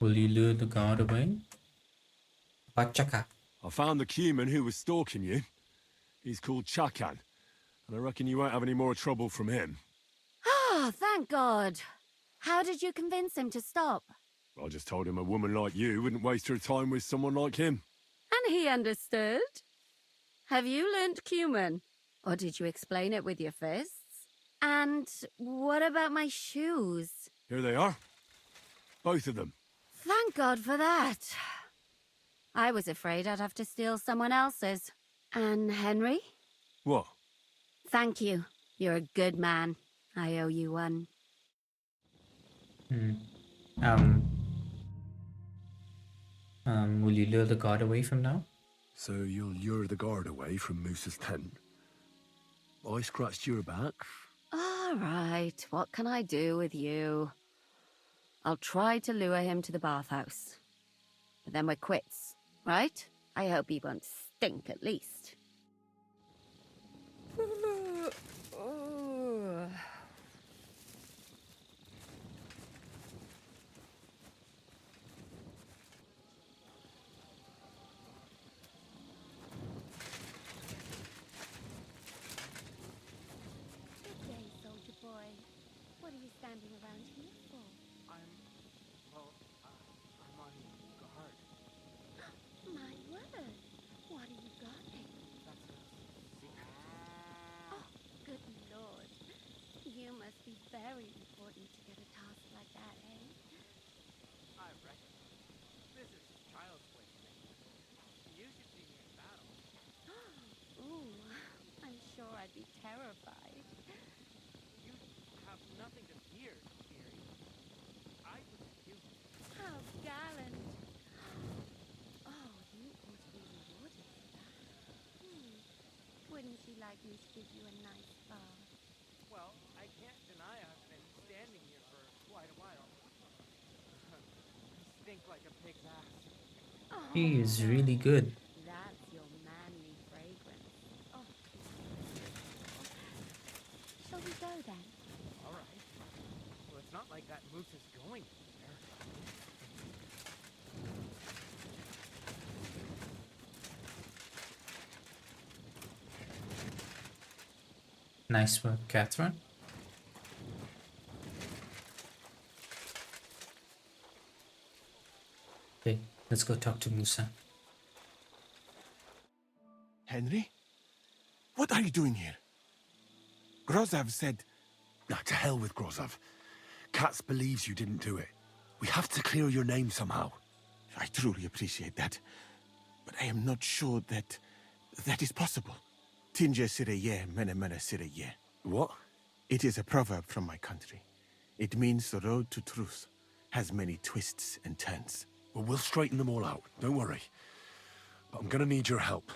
Will you lure the guard away? Bachaka. I found the cumin who was stalking you. He's called Chakan, and I reckon you won't have any more trouble from him. Ah, thank God. How did you convince him to stop? I just told him a woman like you wouldn't waste her time with someone like him. And he understood? Have you learnt cumin? Or did you explain it with your fists? And what about my shoes? Here they are. Both of them. Thank God for that. I was afraid I'd have to steal someone else's. And Henry? What? Thank you. You're a good man. I owe you one. Will you lure the guard away from now? So you'll lure the guard away from Moose's tent? I scratched your back. All right. What can I do with you? I'll try to lure him to the bathhouse. But then we're quits, right? I hope he won't stink at least. Good day, soldier boy. What are you standing around here for? I'm on guard. My word. What are you guarding? That's a secret. Oh, good lord. You must be very important to get a task like that, eh? I reckon. This is child's play to me. be terrified. You have nothing to fear, dearie. I protect you. How gallant. Oh, you ought to be rewarded for that. Wouldn't you like me to give you a nice bath? Well, I can't deny I've been standing here for quite a while. I stink like a pig's ass. Oh, He is no. really good. That's your manly fragrance. Oh, shall we go then? All right. Well, it's not like that moose is going anywhere. Nice work, Catherine. Okay, let's go talk to Musa. Henry? What are you doing here? Grozav said... Nah, to hell with Grozav. Katz believes you didn't do it. We have to clear your name somehow. I truly appreciate that. But I am not sure that is possible. Tinja sireye, mene mene sireye. What? It is a proverb from my country. It means the road to truth has many twists and turns. Well, we'll straighten them all out. Don't worry. But I'm gonna need your help.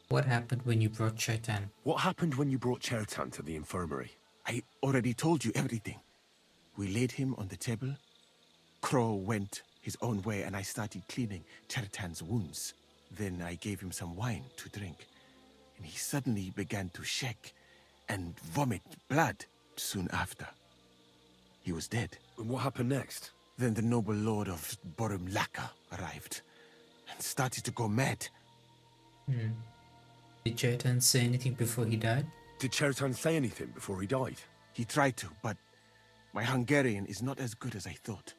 What happened when you brought Chetan? What happened when you brought Chertan to the infirmary? I already told you everything. We laid him on the table. Crow went his own way and I started cleaning Chertan's wounds. Then I gave him some wine to drink. And he suddenly began to shake and vomit blood soon after. He was dead. And what happened next? Then the noble lord of Borumlaka arrived and started to go mad. Did Chetan say anything before he died? Did Chertan say anything before he died? He tried to, but my Hungarian is not as good as I thought.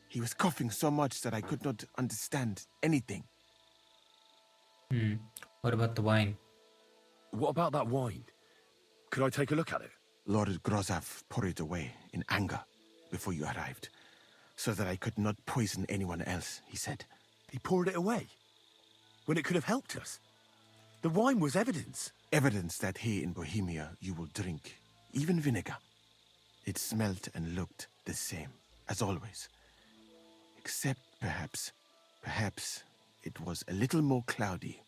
He was coughing so much that I could not understand anything. What about the wine? What about that wine? Could I take a look at it? Lord Grozav poured it away in anger before you arrived, so that I could not poison anyone else, he said. He poured it away? When it could have helped us? The wine was evidence. Evidence that here in Bohemia you will drink, even vinegar. It smelt and looked the same, as always. Except perhaps it was a little more cloudy.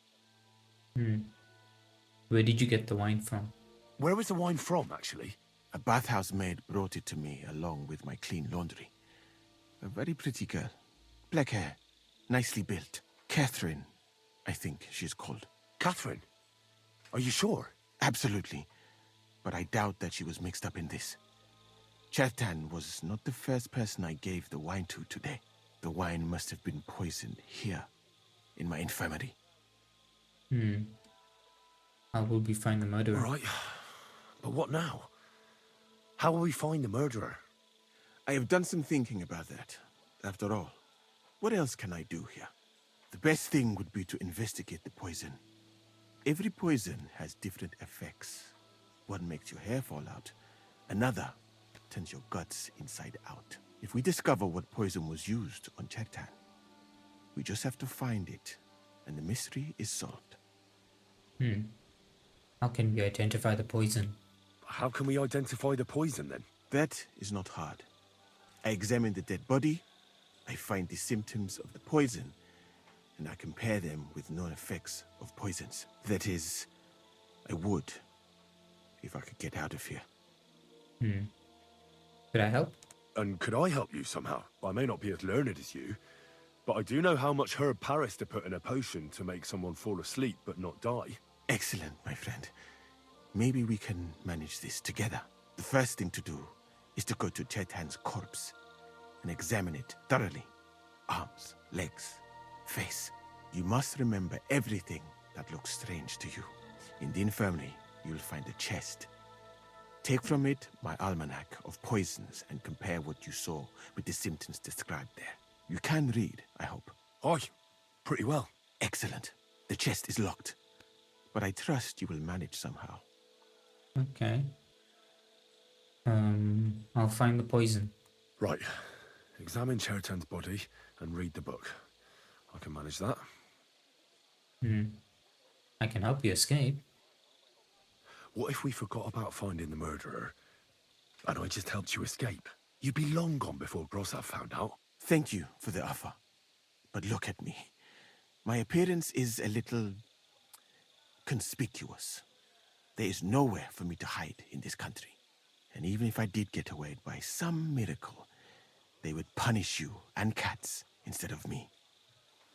Where did you get the wine from? Where was the wine from, actually? A bathhouse maid brought it to me along with my clean laundry. A very pretty girl. Black hair, nicely built. Catherine, I think she's called. Catherine? Are you sure? Absolutely. But I doubt that she was mixed up in this. Chertan was not the first person I gave the wine to today. The wine must have been poisoned here, in my infirmary. How will we find the murderer? Right. But what now? How will we find the murderer? I have done some thinking about that. After all, what else can I do here? The best thing would be to investigate the poison. Every poison has different effects. One makes your hair fall out. Another turns your guts inside out. If we discover what poison was used on Chertan, we just have to find it, and the mystery is solved. How can we identify the poison? How can we identify the poison, then? That is not hard. I examine the dead body, I find the symptoms of the poison, and I compare them with known effects of poisons. That is, I would, if I could get out of here. Could I help? And could I help you somehow? I may not be as learned as you, but I do know how much herb Paris to put in a potion to make someone fall asleep but not die. Excellent, my friend. Maybe we can manage this together. The first thing to do is to go to Chertan's corpse and examine it thoroughly. Arms, legs, face. You must remember everything that looks strange to you. In the infirmary, you'll find a chest. Take from it my almanac of poisons and compare what you saw with the symptoms described there. You can read, I hope. Aye, pretty well. Excellent. The chest is locked, but I trust you will manage somehow. Okay. I'll find the poison. Right. Examine Chertan's body and read the book. I can manage that. I can help you escape. What if we forgot about finding the murderer, and I just helped you escape? You'd be long gone before Grozov found out. Thank you for the offer. But look at me. My appearance is a little conspicuous. There is nowhere for me to hide in this country. And even if I did get away by some miracle, they would punish you and Cats instead of me.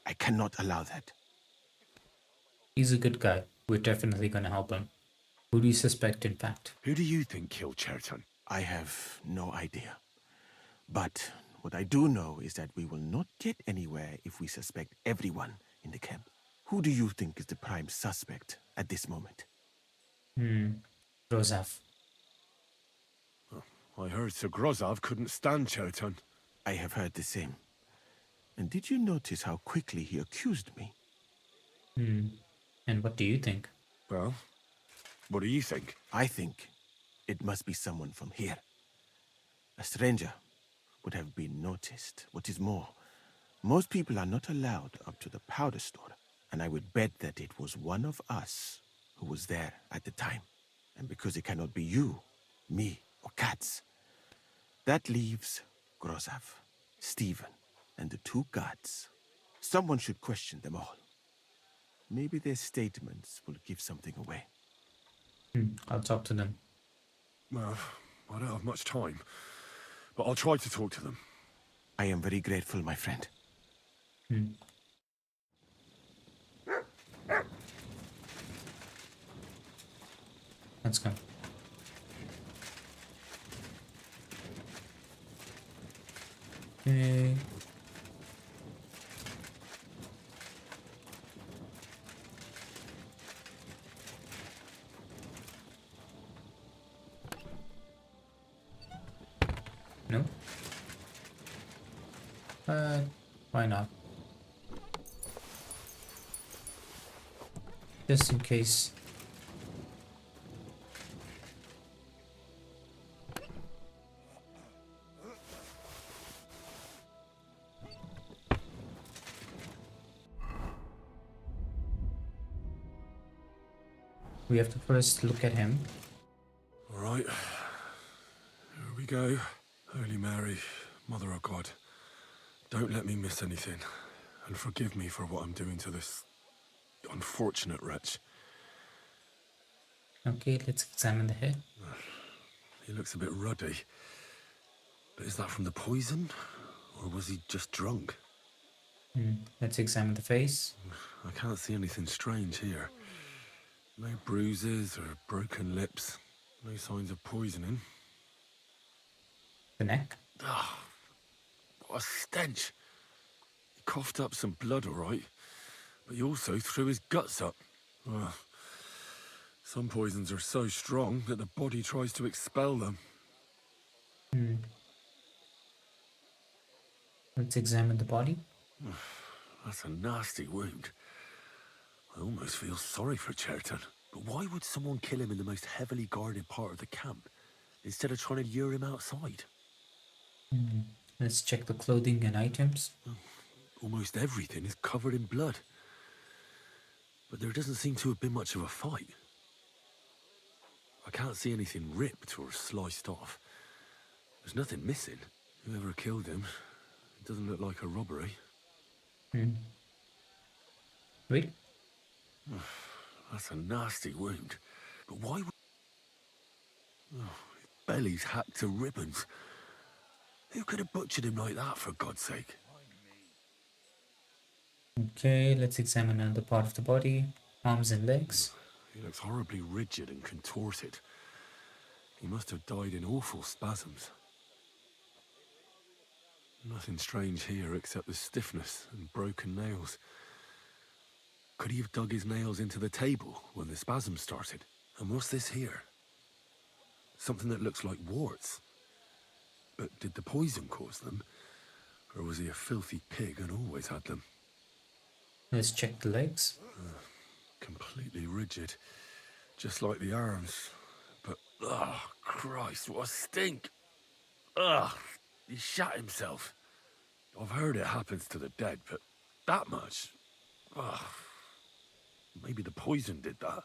I cannot allow that. He's a good guy. We're definitely gonna help him. Who do you suspect, in fact? Who do you think killed Cherton? I have no idea. But what I do know is that we will not get anywhere if we suspect everyone in the camp. Who do you think is the prime suspect at this moment? Grozov. I heard Sir Grozov couldn't stand Cherton. I have heard the same. And did you notice how quickly he accused me? And what do you think? Well, what do you think? I think it must be someone from here. A stranger would have been noticed. What is more, most people are not allowed up to the powder store, and I would bet that it was one of us who was there at the time. And because it cannot be you, me, or Cats, that leaves Grozov, Stephen, and the two guards. Someone should question them all. Maybe their statements will give something away. I'll talk to them. Well, I don't have much time, but I'll try to talk to them. I am very grateful, my friend. Let's go. Okay. No? Why not? Just in case. We have to first look at him. All right. Here we go. Holy Mary, Mother of God, don't let me miss anything, and forgive me for what I'm doing to this unfortunate wretch. Okay, let's examine the head. He looks a bit ruddy. But is that from the poison? Or was he just drunk? Let's examine the face. I can't see anything strange here. No bruises or broken lips. No signs of poisoning. The neck. Ah, what a stench. He coughed up some blood, all right. But he also threw his guts up. Well, some poisons are so strong that the body tries to expel them. Let's examine the body. That's a nasty wound. I almost feel sorry for Cherton. But why would someone kill him in the most heavily guarded part of the camp, instead of trying to lure him outside? Let's check the clothing and items. Almost everything is covered in blood. But there doesn't seem to have been much of a fight. I can't see anything ripped or sliced off. There's nothing missing. Whoever killed him, it doesn't look like a robbery. Wait. That's a nasty wound. But why would... Oh, his belly's hacked to ribbons. Who could have butchered him like that, for God's sake? Okay, let's examine another part of the body. Arms and legs. He looks horribly rigid and contorted. He must have died in awful spasms. Nothing strange here except the stiffness and broken nails. Could he have dug his nails into the table when the spasms started? And what's this here? Something that looks like warts. But did the poison cause them? Or was he a filthy pig and always had them? Let's check the legs. Completely rigid. Just like the arms. But, oh, Christ, what a stink! Ugh, he shat himself. I've heard it happens to the dead, but that much? Ugh. Maybe the poison did that.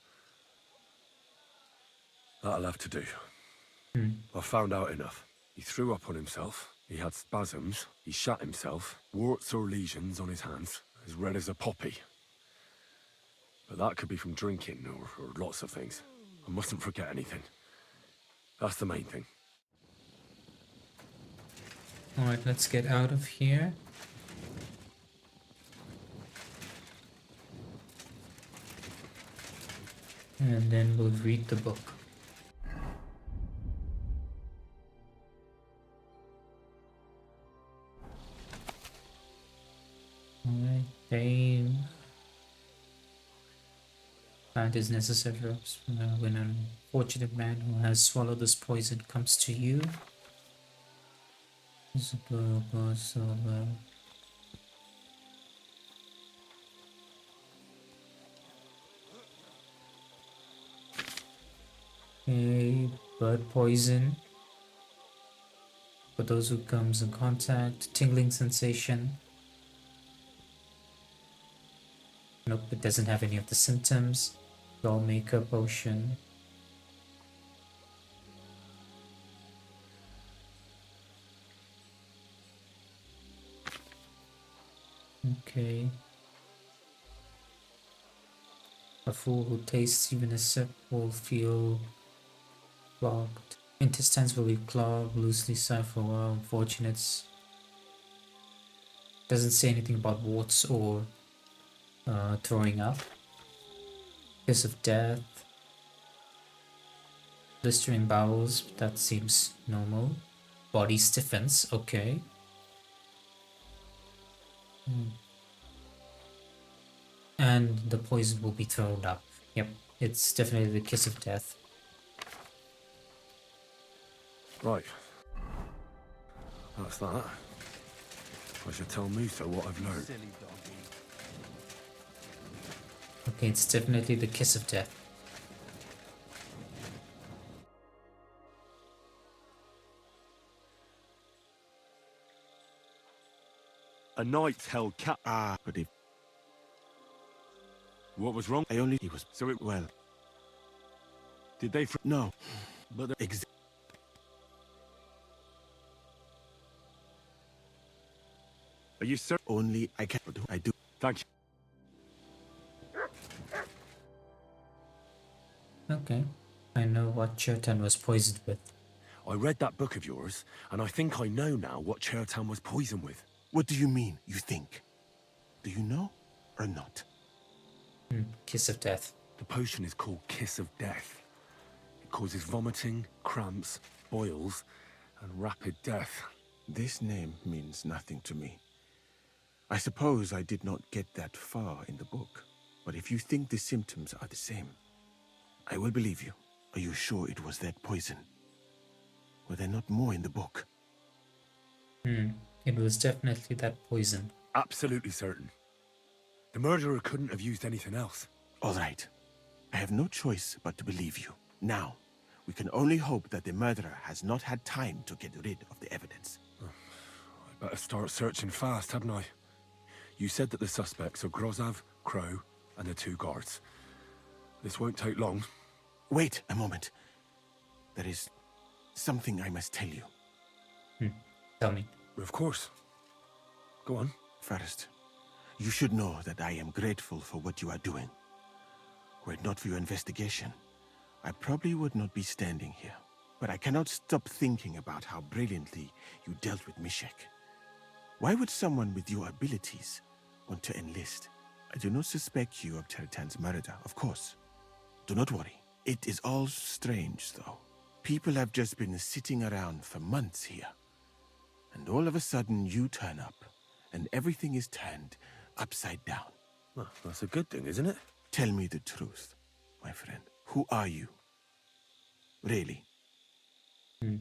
That'll have to do. I found out enough. He threw up on himself, he had spasms, he shot himself, warts or lesions on his hands, as red as a poppy. But that could be from drinking, or lots of things. I mustn't forget anything. That's the main thing. Alright, let's get out of here. And then we'll read the book. Alright, Dame. Find his necessary herbs when an unfortunate man who has swallowed this poison comes to you. Okay, bird poison. For those who comes in contact, tingling sensation. Nope, it doesn't have any of the symptoms. Doll maker potion. Okay. A fool who tastes even a sip will feel clogged. Intestines will be clogged, loosely sigh for a while. Unfortunates. Doesn't say anything about warts or throwing up. Kiss of death. Blistering bowels, that seems normal. Body stiffens, okay. And the poison will be thrown up. Yep, it's definitely the kiss of death. Right. That's that. I should tell Musa what I've learned. Okay, it's definitely the kiss of death. A knight held cap. But if... What was wrong? I only... He was... So it... Well... Did they... No. But... Are you certain? Only I can... I do... Thank you. Okay, I know what Chertan was poisoned with. I read that book of yours, and I think I know now what Chertan was poisoned with. What do you mean, you think? Do you know or not? Kiss of death. The potion is called Kiss of Death. It causes vomiting, cramps, boils, and rapid death. This name means nothing to me. I suppose I did not get that far in the book, but if you think the symptoms are the same, I will believe you. Are you sure it was that poison? Were there not more in the book? It was definitely that poison. Absolutely certain. The murderer couldn't have used anything else. All right. I have no choice but to believe you. Now, we can only hope that the murderer has not had time to get rid of the evidence. I better start searching fast, hadn't I? You said that the suspects are Grozav, Crow, and the 2 guards. This won't take long. Wait a moment. There is something I must tell you. Tell me. Of course. Go on. First, you should know that I am grateful for what you are doing. Were it not for your investigation, I probably would not be standing here. But I cannot stop thinking about how brilliantly you dealt with Mishek. Why would someone with your abilities want to enlist? I do not suspect you of Chertan's murder, of course. Do not worry. It is all strange, though. People have just been sitting around for months here. And all of a sudden you turn up, and everything is turned upside down. Well, that's a good thing, isn't it? Tell me the truth, my friend. Who are you? Really? I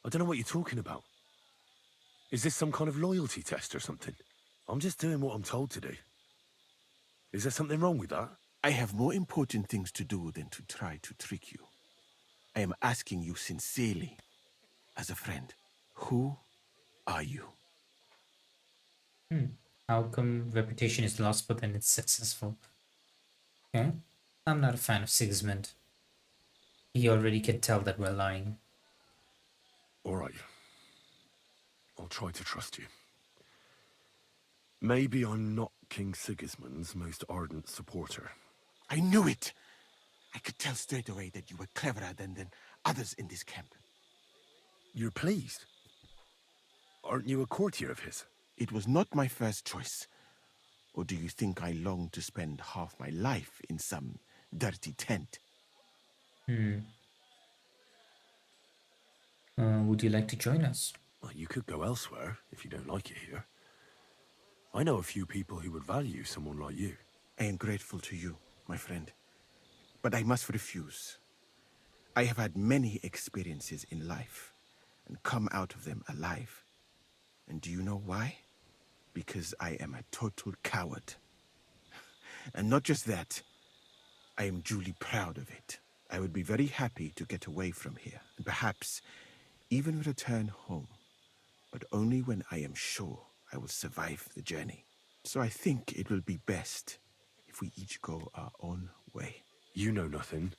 don't know what you're talking about. Is this some kind of loyalty test or something? I'm just doing what I'm told to do. Is there something wrong with that? I have more important things to do than to try to trick you. I am asking you sincerely, as a friend. Who are you? How come reputation is lost but then it's successful? Okay. I'm not a fan of Sigismund. He already can tell that we're lying. Alright. I'll try to trust you. Maybe I'm not King Sigismund's most ardent supporter. I knew it! I could tell straight away that you were cleverer than others in this camp. You're pleased? Aren't you a courtier of his? It was not my first choice. Or do you think I long to spend half my life in some dirty tent? Would you like to join us? Well, you could go elsewhere if you don't like it here. I know a few people who would value someone like you. I am grateful to you, my friend. But I must refuse. I have had many experiences in life and come out of them alive. And do you know why? Because I am a total coward. And not just that, I am duly proud of it. I would be very happy to get away from here, and perhaps even return home, but only when I am sure I will survive the journey. So I think it will be best if we each go our own way. You know nothing,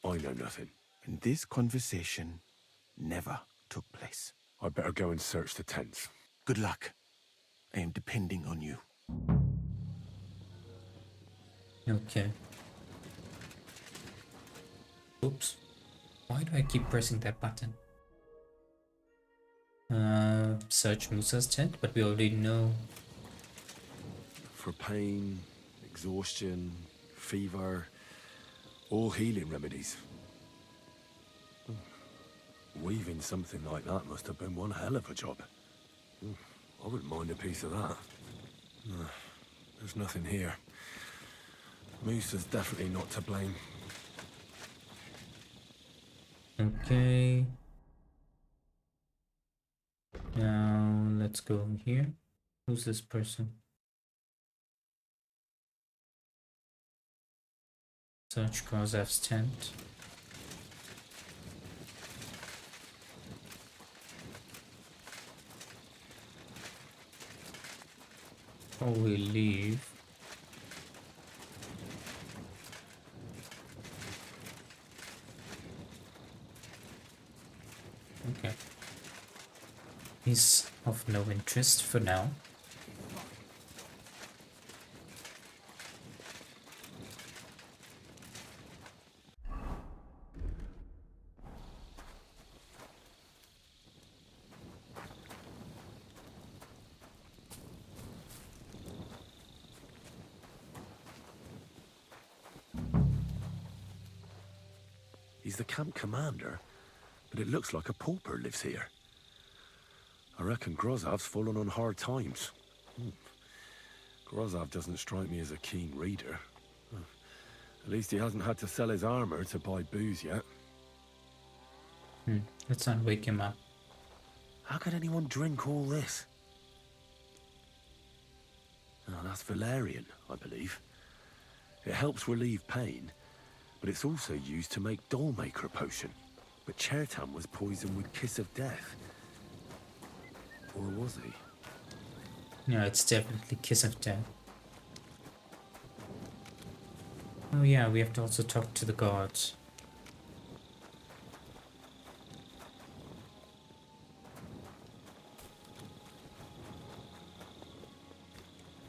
I know nothing. And this conversation never took place. I'd better go and search the tents. Good luck. I am depending on you. Okay. Oops. Why do I keep pressing that button? Search Musa's tent, but we already know. For pain, exhaustion, fever, all healing remedies. Weaving something like that must have been one hell of a job. I wouldn't mind a piece of that. There's nothing here. Musa's definitely not to blame. Okay. Now let's go here. Who's this person? Search Kozav's tent. Before we leave, okay. He's of no interest for now. He's the camp commander, but it looks like a pauper lives here. I reckon Grozav's fallen on hard times. Grozav doesn't strike me as a keen reader. At least he hasn't had to sell his armor to buy booze yet. Let's not wake him up. How could anyone drink all this? Oh, that's valerian, I believe. It helps relieve pain, but it's also used to make Dollmaker potion. But Chertan was poisoned with Kiss of Death. Or was he? No, it's definitely Kiss of Death. Oh yeah, we have to also talk to the gods.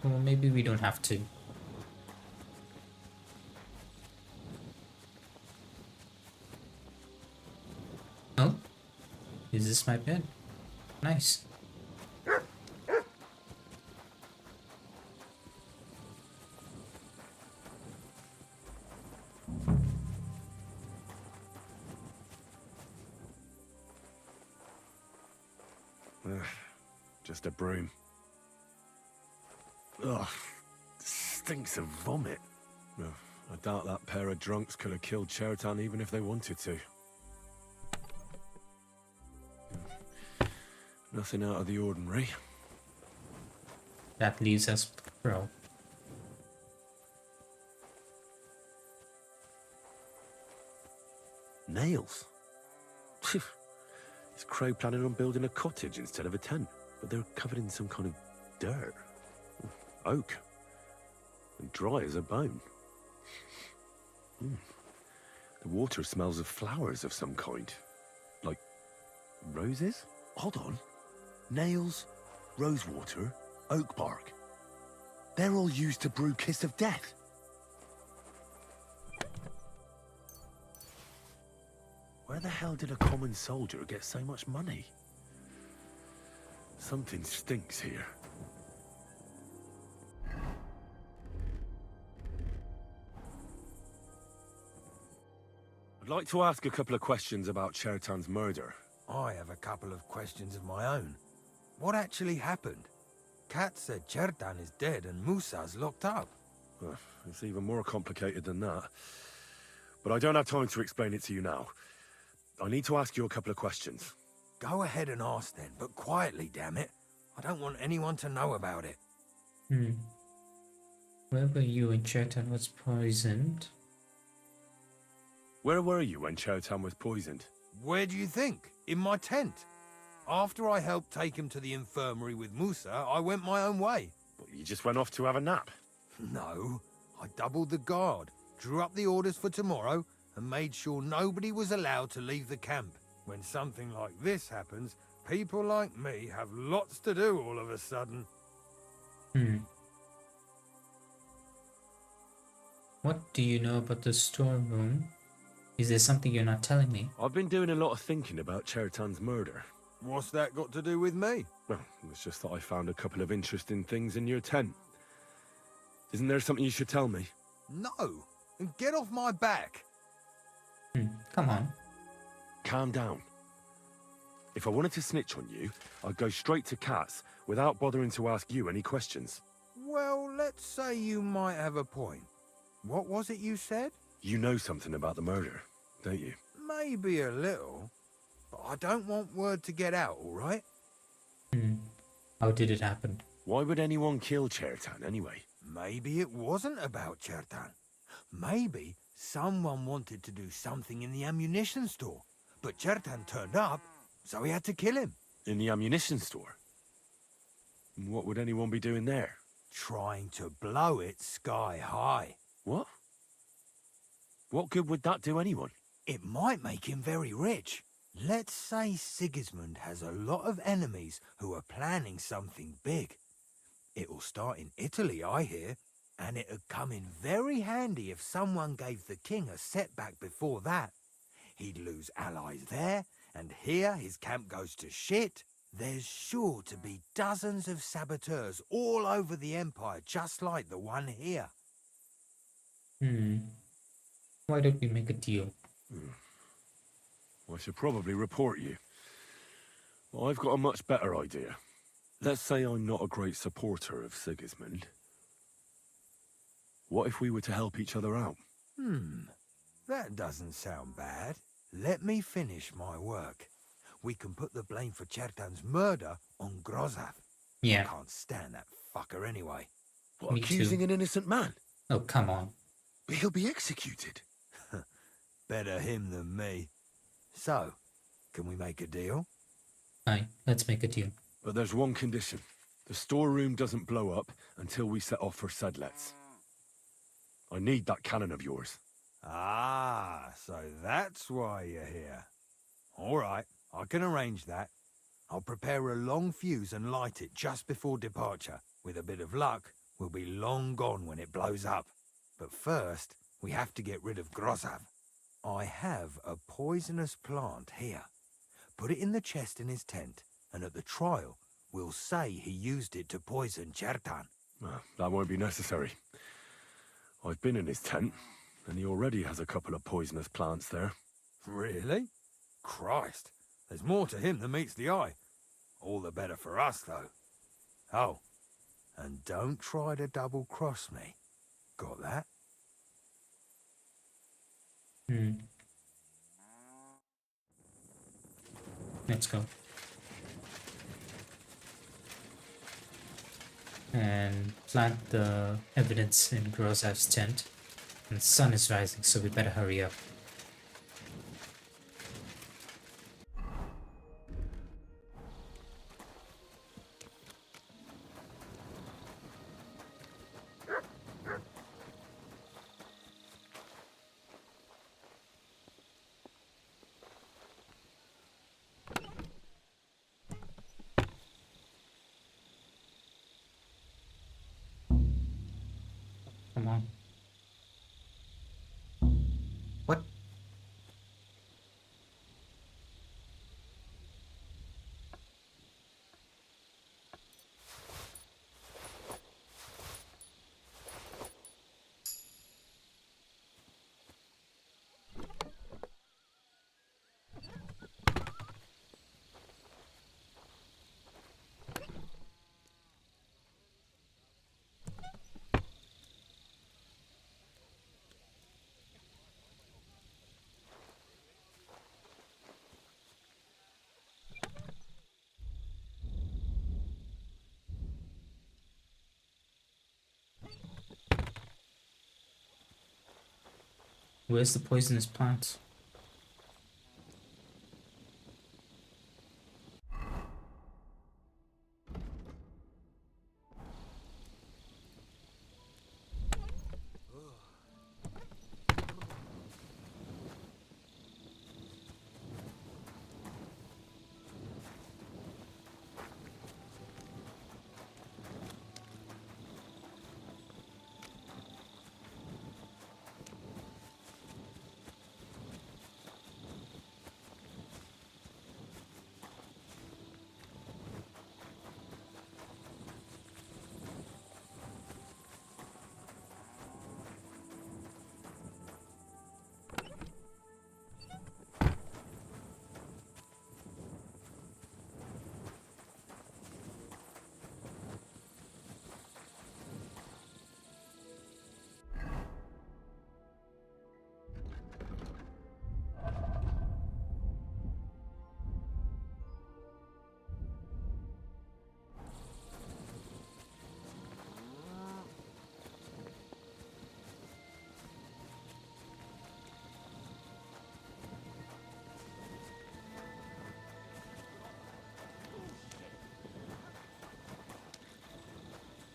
Well, maybe we don't have to. Oh? Is this my bed? Nice. Just a broom. Ugh, stinks of vomit. Ugh, I doubt that pair of drunks could have killed Chertan even if they wanted to. Nothing out of the ordinary. That leaves us with Crow. Nails? Is Crow planning on building a cottage instead of a tent? But they're covered in some kind of dirt. Oak. And dry as a bone. The water smells of flowers of some kind. Like roses? Hold on. Nails, rosewater, oak bark. They're all used to brew Kiss of Death. Where the hell did a common soldier get so much money? Something stinks here. I'd like to ask a couple of questions about Chertan's murder. I have a couple of questions of my own. What actually happened? Kat said Chertan is dead and Musa's locked up. It's even more complicated than that. But I don't have time to explain it to you now. I need to ask you a couple of questions. Go ahead and ask then, but quietly, damn it. I don't want anyone to know about it. Where were you when Chertan was poisoned? Where were you when Chertan was poisoned? Where do you think? In my tent. After I helped take him to the infirmary with Musa, I went my own way. But you just went off to have a nap? No, I doubled the guard, drew up the orders for tomorrow, and made sure nobody was allowed to leave the camp. When something like this happens, people like me have lots to do all of a sudden. What do you know about the storeroom? Is there something you're not telling me? I've been doing a lot of thinking about Chertan's murder. What's that got to do with me? Well, it's just that I found a couple of interesting things in your tent. Isn't there something you should tell me? No, and get off my back. Come on. Calm down. If I wanted to snitch on you, I'd go straight to Kat's without bothering to ask you any questions. Well, let's say you might have a point. What was it you said? You know something about the murder, don't you? Maybe a little, but I don't want word to get out, all right? How did it happen? Why would anyone kill Chertan anyway? Maybe it wasn't about Chertan. Maybe someone wanted to do something in the ammunition store, but Chertan turned up, so he had to kill him. In the ammunition store? What would anyone be doing there? Trying to blow it sky high. What? What good would that do anyone? It might make him very rich. Let's say Sigismund has a lot of enemies who are planning something big. It'll start in Italy, I hear, and it'd come in very handy if someone gave the king a setback before that. He'd lose allies there, and here his camp goes to shit. There's sure to be dozens of saboteurs all over the Empire, just like the one here. Why don't we make a deal? I should probably report you. I've got a much better idea. Let's say I'm not a great supporter of Sigismund. What if we were to help each other out? That doesn't sound bad. Let me finish my work. We can put the blame for Chertan's murder on Grozav. Yeah. I can't stand that fucker anyway. What, Me accusing too. an innocent man? Oh, come on. But he'll be executed. Better him than me. So, can we make a deal? Aye, let's make a deal. But there's one condition. The storeroom doesn't blow up until we set off for Sedlets. I need that cannon of yours. Ah, so that's why you're here. All right, I can arrange that. I'll prepare a long fuse and light it just before departure. With a bit of luck, we'll be long gone when it blows up. But first, we have to get rid of Grozav. I have a poisonous plant here. Put it in the chest in his tent, and at the trial, we'll say he used it to poison Chertan. Well, that won't be necessary. I've been in his tent, and he already has a couple of poisonous plants there. Really? Christ, there's more to him than meets the eye. All the better for us, though. Oh, and don't try to double-cross me. Got that? Let's go. And plant the evidence in Grozav's tent. And the sun is rising, so we better hurry up. Come on. What? Where's the poisonous plant?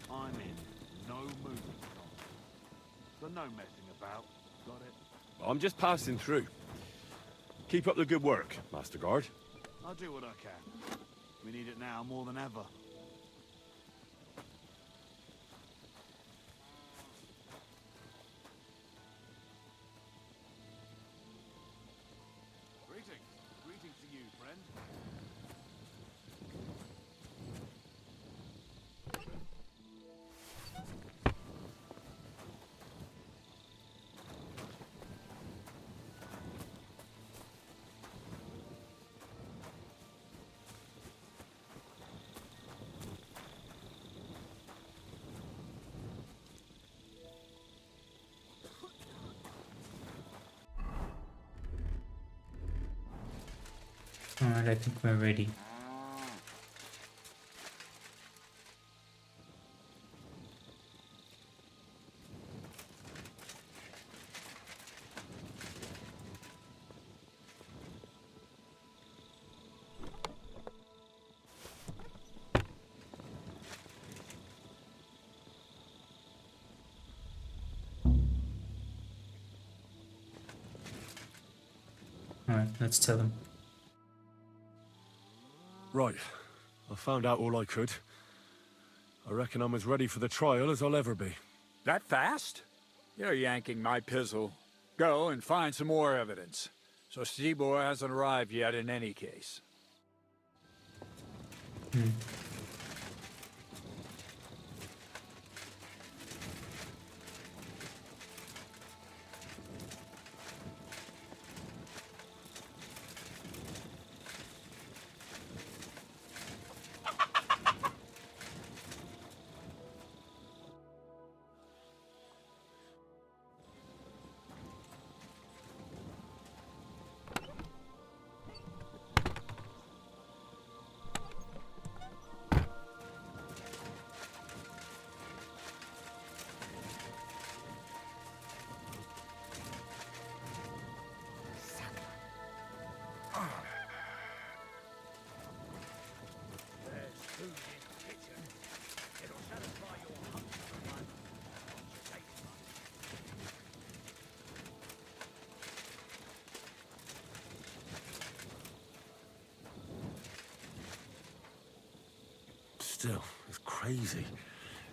I'm in no movement on. So no messing about. Got it? I'm just passing through. Keep up the good work, Master Guard. I'll do what I can. We need it now more than ever. Greetings. Greetings to you, friend. Alright, I think we're ready. Alright, let's tell them. Right. I found out all I could. I reckon I'm as ready for the trial as I'll ever be. That fast? You're yanking my pizzle. Go and find some more evidence. So Stibor hasn't arrived yet in any case. Still, it's crazy.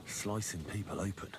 Slicing people open.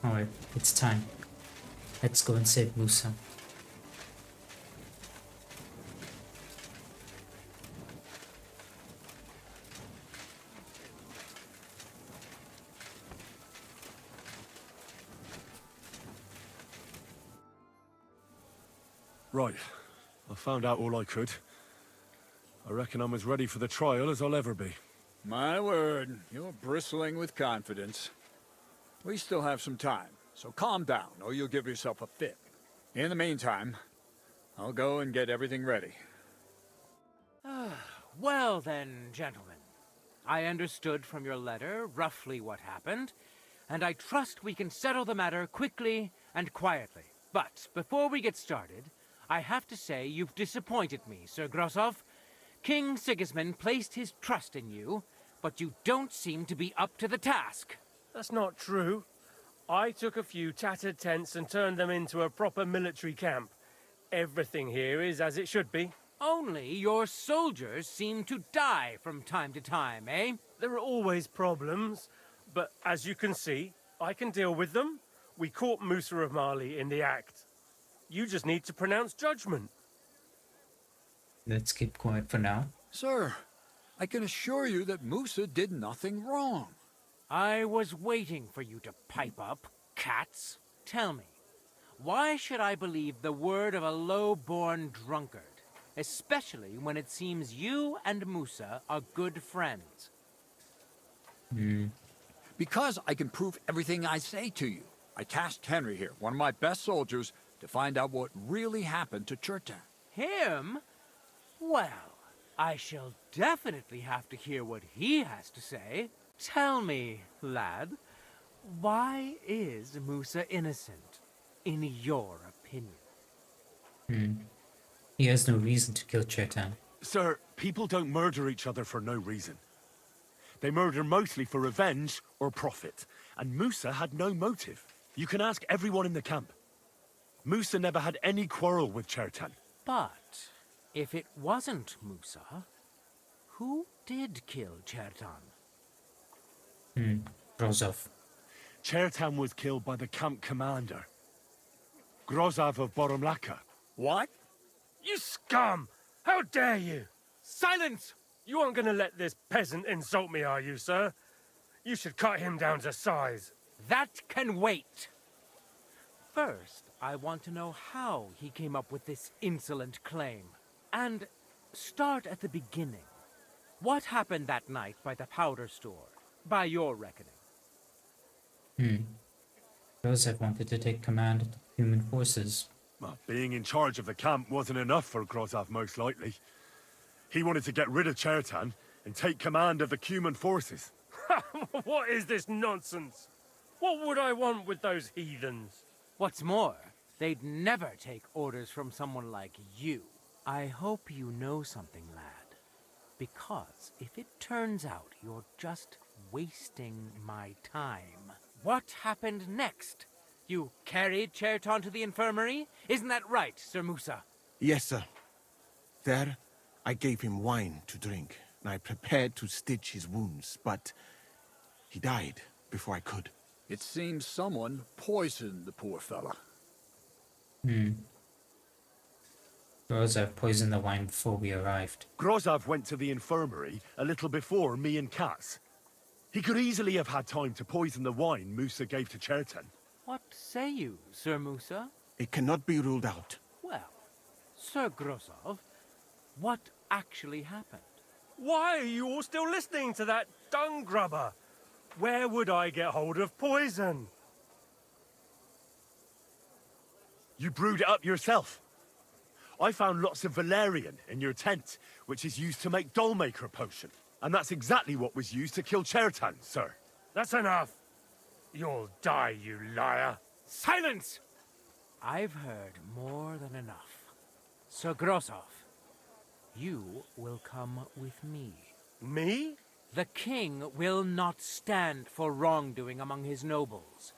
Alright, it's time. Let's go and save Musa. Right. I found out all I could. I reckon I'm as ready for the trial as I'll ever be. My word, you're bristling with confidence. We still have some time, so calm down, or you'll give yourself a fit. In the meantime, I'll go and get everything ready. Well then, gentlemen. I understood from your letter roughly what happened, and I trust we can settle the matter quickly and quietly. But before we get started, I have to say you've disappointed me, Sir Grosov. King Sigismund placed his trust in you, but you don't seem to be up to the task. That's not true. I took a few tattered tents and turned them into a proper military camp. Everything here is as it should be. Only your soldiers seem to die from time to time, eh? There are always problems, but as you can see, I can deal with them. We caught Musa of Mali in the act. You just need to pronounce judgment. Let's keep quiet for now. Sir, I can assure you that Musa did nothing wrong. I was waiting for you to pipe up, cats. Tell me, why should I believe the word of a low-born drunkard? Especially when it seems you and Musa are good friends. Because I can prove everything I say to you. I tasked Henry here, one of my best soldiers, to find out what really happened to Chertan. Him? Well, I shall definitely have to hear what he has to say. Tell me, lad, why is Musa innocent, in your opinion? He has no reason to kill Chertan. Sir, people don't murder each other for no reason. They murder mostly for revenge or profit, and Musa had no motive. You can ask everyone in the camp. Musa never had any quarrel with Chertan. But if it wasn't Musa, who did kill Chertan? Grozov. Chertan was killed by the camp commander, Grozov of Boromlaka. What? You scum! How dare you! Silence! You aren't gonna let this peasant insult me, are you, sir? You should cut him down to size. That can wait. First, I want to know how he came up with this insolent claim. And start at the beginning. What happened that night by the powder store, by your reckoning? Grozov wanted to take command of the human forces. Well, being in charge of the camp wasn't enough for Grozov, most likely. He wanted to get rid of Chertan and take command of the Cuman forces. What is this nonsense? What would I want with those heathens? What's more, they'd never take orders from someone like you. I hope you know something, lad. Because if it turns out you're just wasting my time, what happened next? You carried Chertan to the infirmary? Isn't that right, Sir Musa? Yes, sir. There, I gave him wine to drink, and I prepared to stitch his wounds, but he died before I could. It seems someone poisoned the poor fella. Grozov poisoned the wine before we arrived. Grozov went to the infirmary a little before me and Katz. He could easily have had time to poison the wine Musa gave to Chertan. What say you, Sir Musa? It cannot be ruled out. Well, Sir Grozov, what actually happened? Why are you all still listening to that dung grubber? Where would I get hold of poison? You brewed it up yourself. I found lots of valerian in your tent, which is used to make dollmaker potion. And that's exactly what was used to kill Chertan, sir. That's enough. You'll die, you liar. Silence! I've heard more than enough. Sir Grozov, you will come with me. Me? The king will not stand for wrongdoing among his nobles.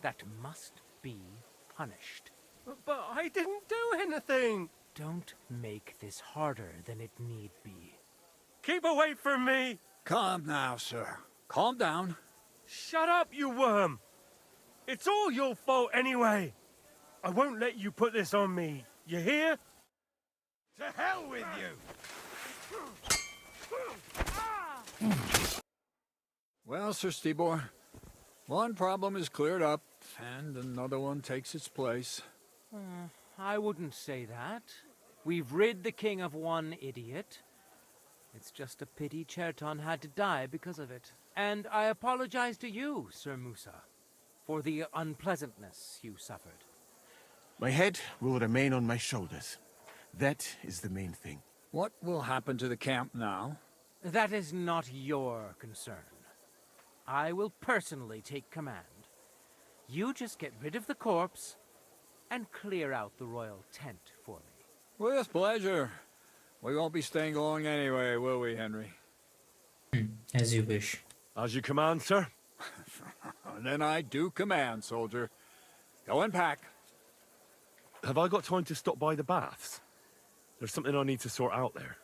That must be punished. But I didn't do anything. Don't make this harder than it need be. Keep away from me. Calm now, sir. Calm down. Shut up, you worm. It's all your fault anyway. I won't let you put this on me. You hear? To hell with you! Well, Sir Stibor, one problem is cleared up, and another one takes its place. I wouldn't say that. We've rid the king of one idiot. It's just a pity Cherton had to die because of it. And I apologize to you, Sir Musa, for the unpleasantness you suffered. My head will remain on my shoulders. That is the main thing. What will happen to the camp now? That is not your concern. I will personally take command. You just get rid of the corpse and clear out the royal tent for me. With pleasure. We won't be staying long anyway, will we, Henry? As you wish. As you command, sir. Then I do command, soldier. Go and pack. Have I got time to stop by the baths? There's something I need to sort out there.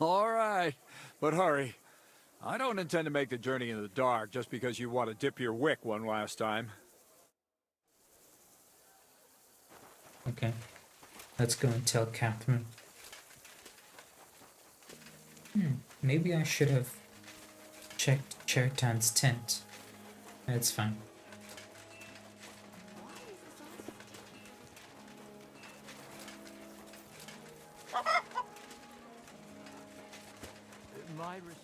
All right, but hurry. I don't intend to make the journey in the dark just because you want to dip your wick one last time. Okay. Let's go and tell Catherine. Maybe I should have checked Chertan's tent. That's fine. My respect.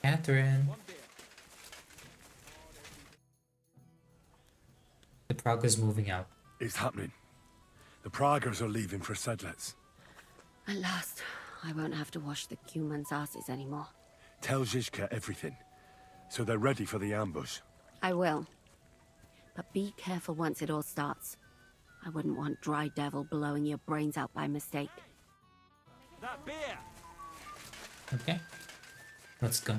Catherine. The Prague is moving out. It's happening. The Praggers are leaving for Sedlets. At last, I won't have to wash the humans' asses anymore. Tell Zizka everything, so they're ready for the ambush. I will. But be careful once it all starts. I wouldn't want Dry Devil blowing your brains out by mistake. That beer! Okay. Let's go.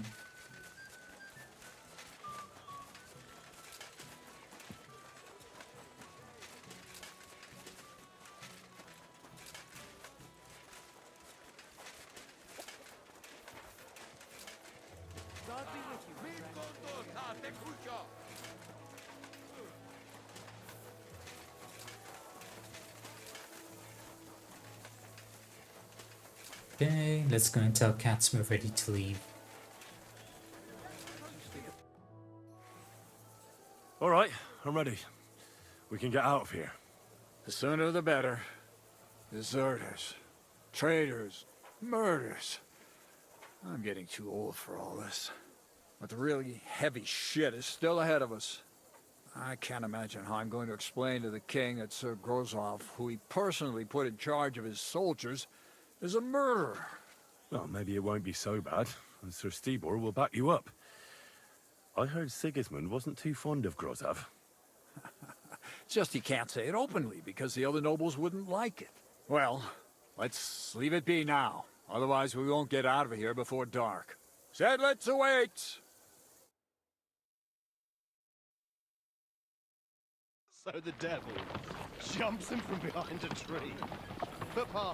God be with you. Okay, let's go and tell Cats we're ready to leave. All right, I'm ready. We can get out of here. The sooner the better. Deserters, traitors, murders. I'm getting too old for all this. But the really heavy shit is still ahead of us. I can't imagine how I'm going to explain to the king that Sir Grozov, who he personally put in charge of his soldiers, is a murderer. Well, maybe it won't be so bad, and Sir Stibor will back you up. I heard Sigismund wasn't too fond of Grozov. It's just he can't say it openly, because the other nobles wouldn't like it. Well, let's leave it be now. Otherwise we won't get out of here before dark. Sedlets awaits! So the devil jumps him from behind a tree. But Pa,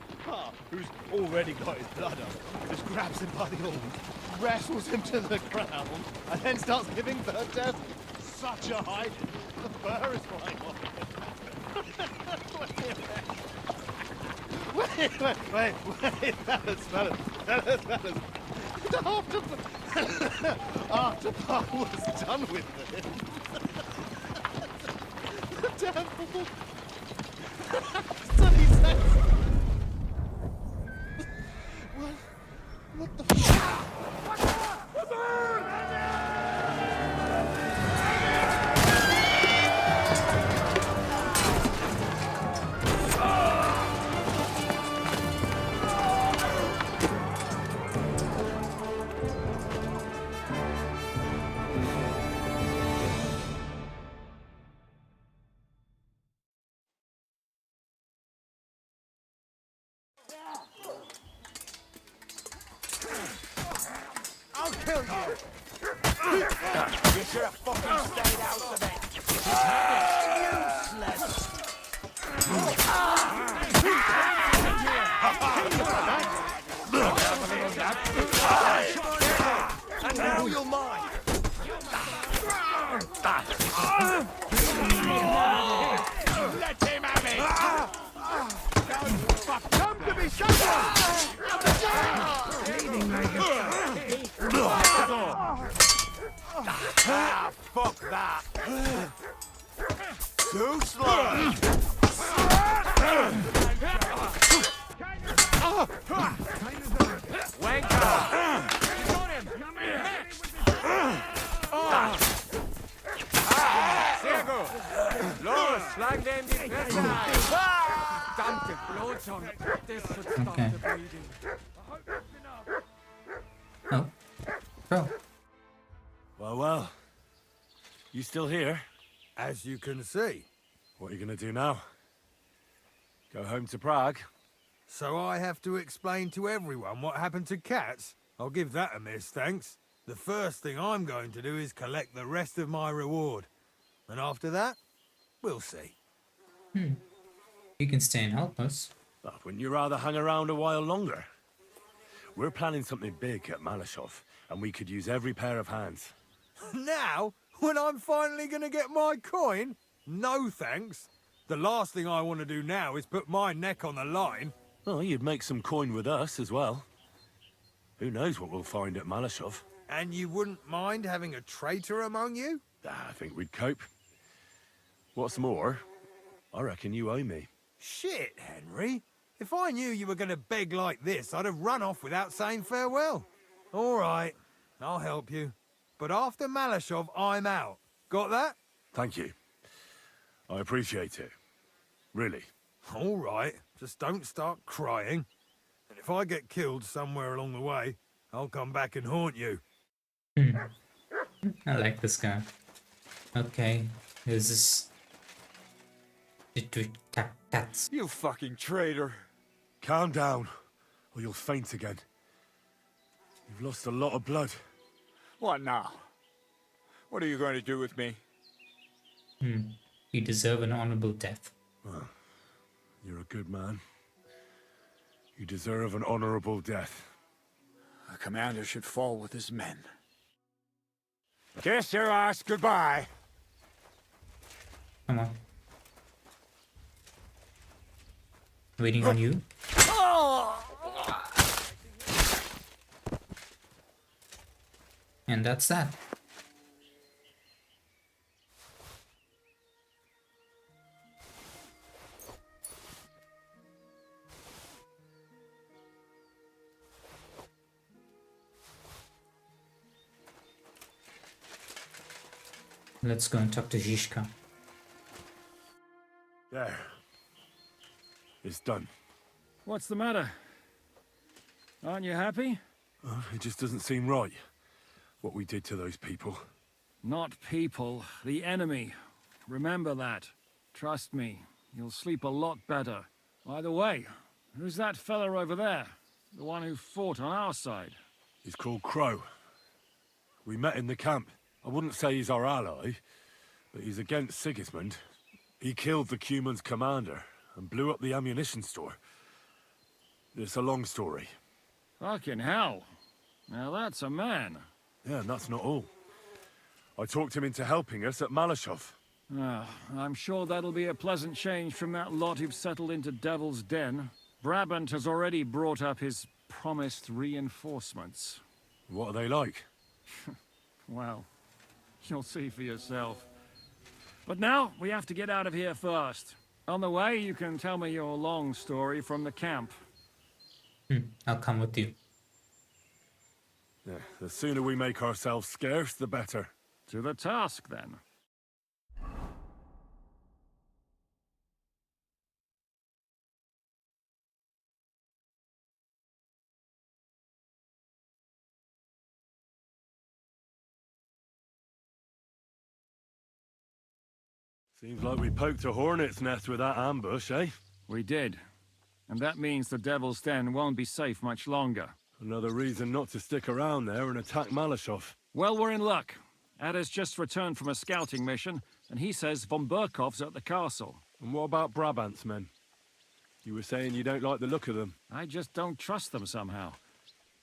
who's already got his blood up, just grabs him by the arm, wrestles him to the ground, and then starts giving the devil such a hiding. The fur is flying off. Wait, fellas. After Pa was done with him, the devil... So he says... What the f... I'll kill you! You should have fucking stayed out of it! Useless! Come to me, someone! Ah, fuck that! Too slow! Los, schlag dem die Fresse ein! Verdammte Blutung! Das should stop Okay. the bleeding. Oh. Bro. Well. You still here? As you can see. What are you gonna do now? Go home to Prague? So I have to explain to everyone what happened to Cats? I'll give that a miss, thanks. The first thing I'm going to do is collect the rest of my reward. And after that, we'll see. You can stay and help us. Oh, wouldn't you rather hang around a while longer? We're planning something big at Malashov, and we could use every pair of hands. Now? When I'm finally going to get my coin? No thanks. The last thing I want to do now is put my neck on the line. Oh, you'd make some coin with us as well. Who knows what we'll find at Malashov? And you wouldn't mind having a traitor among you? I think we'd cope. What's more, I reckon you owe me. Shit, Henry. If I knew you were going to beg like this, I'd have run off without saying farewell. All right, I'll help you. But after Malashov, I'm out. Got that? Thank you. I appreciate it. Really. All right, just don't start crying. And if I get killed somewhere along the way, I'll come back and haunt you. I like this guy. Okay, there's this... Cats. You fucking traitor. Calm down, or you'll faint again. You've lost a lot of blood. What now? What are you going to do with me? You deserve an honorable death. Well, you're a good man. You deserve an honorable death. A commander should fall with his men. Kiss your ass goodbye. Come on. Waiting on you. And that's that. Let's go and talk to Zizka. There. It's done. What's the matter? Aren't you happy? Oh, it just doesn't seem right, what we did to those people. Not people, the enemy. Remember that. Trust me, you'll sleep a lot better. By the way, who's that fella over there? The one who fought on our side? He's called Crow. We met in the camp. I wouldn't say he's our ally, but he's against Sigismund. He killed the Cuman's commander and blew up the ammunition store. It's a long story. Fucking hell. Now that's a man. Yeah, and that's not all. I talked him into helping us at Malashov. I'm sure that'll be a pleasant change from that lot who've settled into Devil's Den. Brabant has already brought up his promised reinforcements. What are they like? Well, you'll see for yourself. But now, we have to get out of here first. On the way, you can tell me your long story from the camp. I'll come with you. Yeah, the sooner we make ourselves scarce, the better. To the task, then. Seems like we poked a hornet's nest with that ambush, eh? We did. And that means the Devil's Den won't be safe much longer. Another reason not to stick around there and attack Malashov. Well, we're in luck. Ada's just returned from a scouting mission, and he says von Burkov's at the castle. And what about Brabant's men? You were saying you don't like the look of them. I just don't trust them somehow.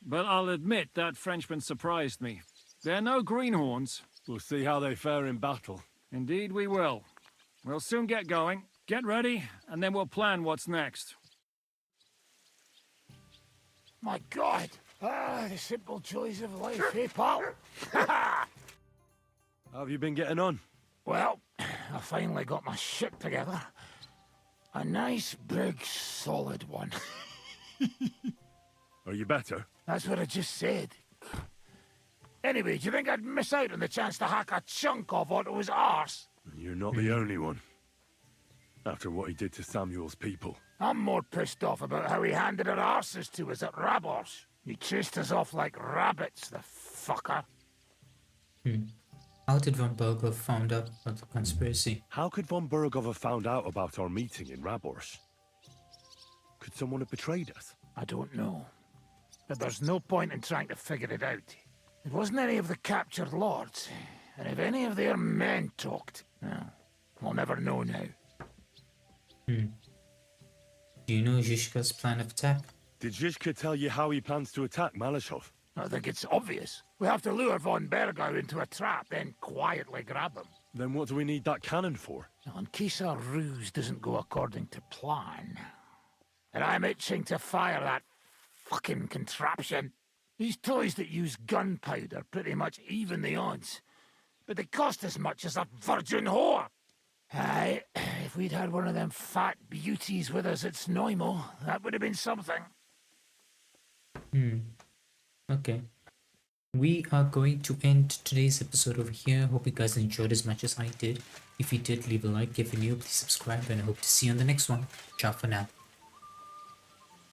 But I'll admit that Frenchman surprised me. They're no greenhorns. We'll see how they fare in battle. Indeed we will. We'll soon get going. Get ready, and then we'll plan what's next. My God! Ah, the simple joys of life, eh, pal? How have you been getting on? Well, I finally got my shit together. A nice, big, solid one. Are you better? That's what I just said. Anyway, do you think I'd miss out on the chance to hack a chunk off onto his arse? You're not the only one. After what he did to Samuel's people. I'm more pissed off about how he handed our arses to us at Rabos. He chased us off like rabbits, the fucker. How did Von Berger found out about the conspiracy? How could Von Berger have found out about our meeting in Rabors? Could someone have betrayed us? I don't know. But there's no point in trying to figure it out. It wasn't any of the captured lords. And if any of their men talked, well, we'll never know now. Do you know Zhishka's plan of attack? Did Zhishka tell you how he plans to attack Malashov? I think it's obvious. We have to lure Von Bergau into a trap, then quietly grab him. Then what do we need that cannon for? In case our ruse doesn't go according to plan. And I'm itching to fire that fucking contraption. These toys that use gunpowder pretty much even the odds. But they cost as much as a virgin whore. Aye, if we'd had one of them fat beauties with us at Snoimo, that would have been something. Okay. We are going to end today's episode over here. Hope you guys enjoyed as much as I did. If you did, leave a like. If you're new, please subscribe, and I hope to see you on the next one. Ciao for now.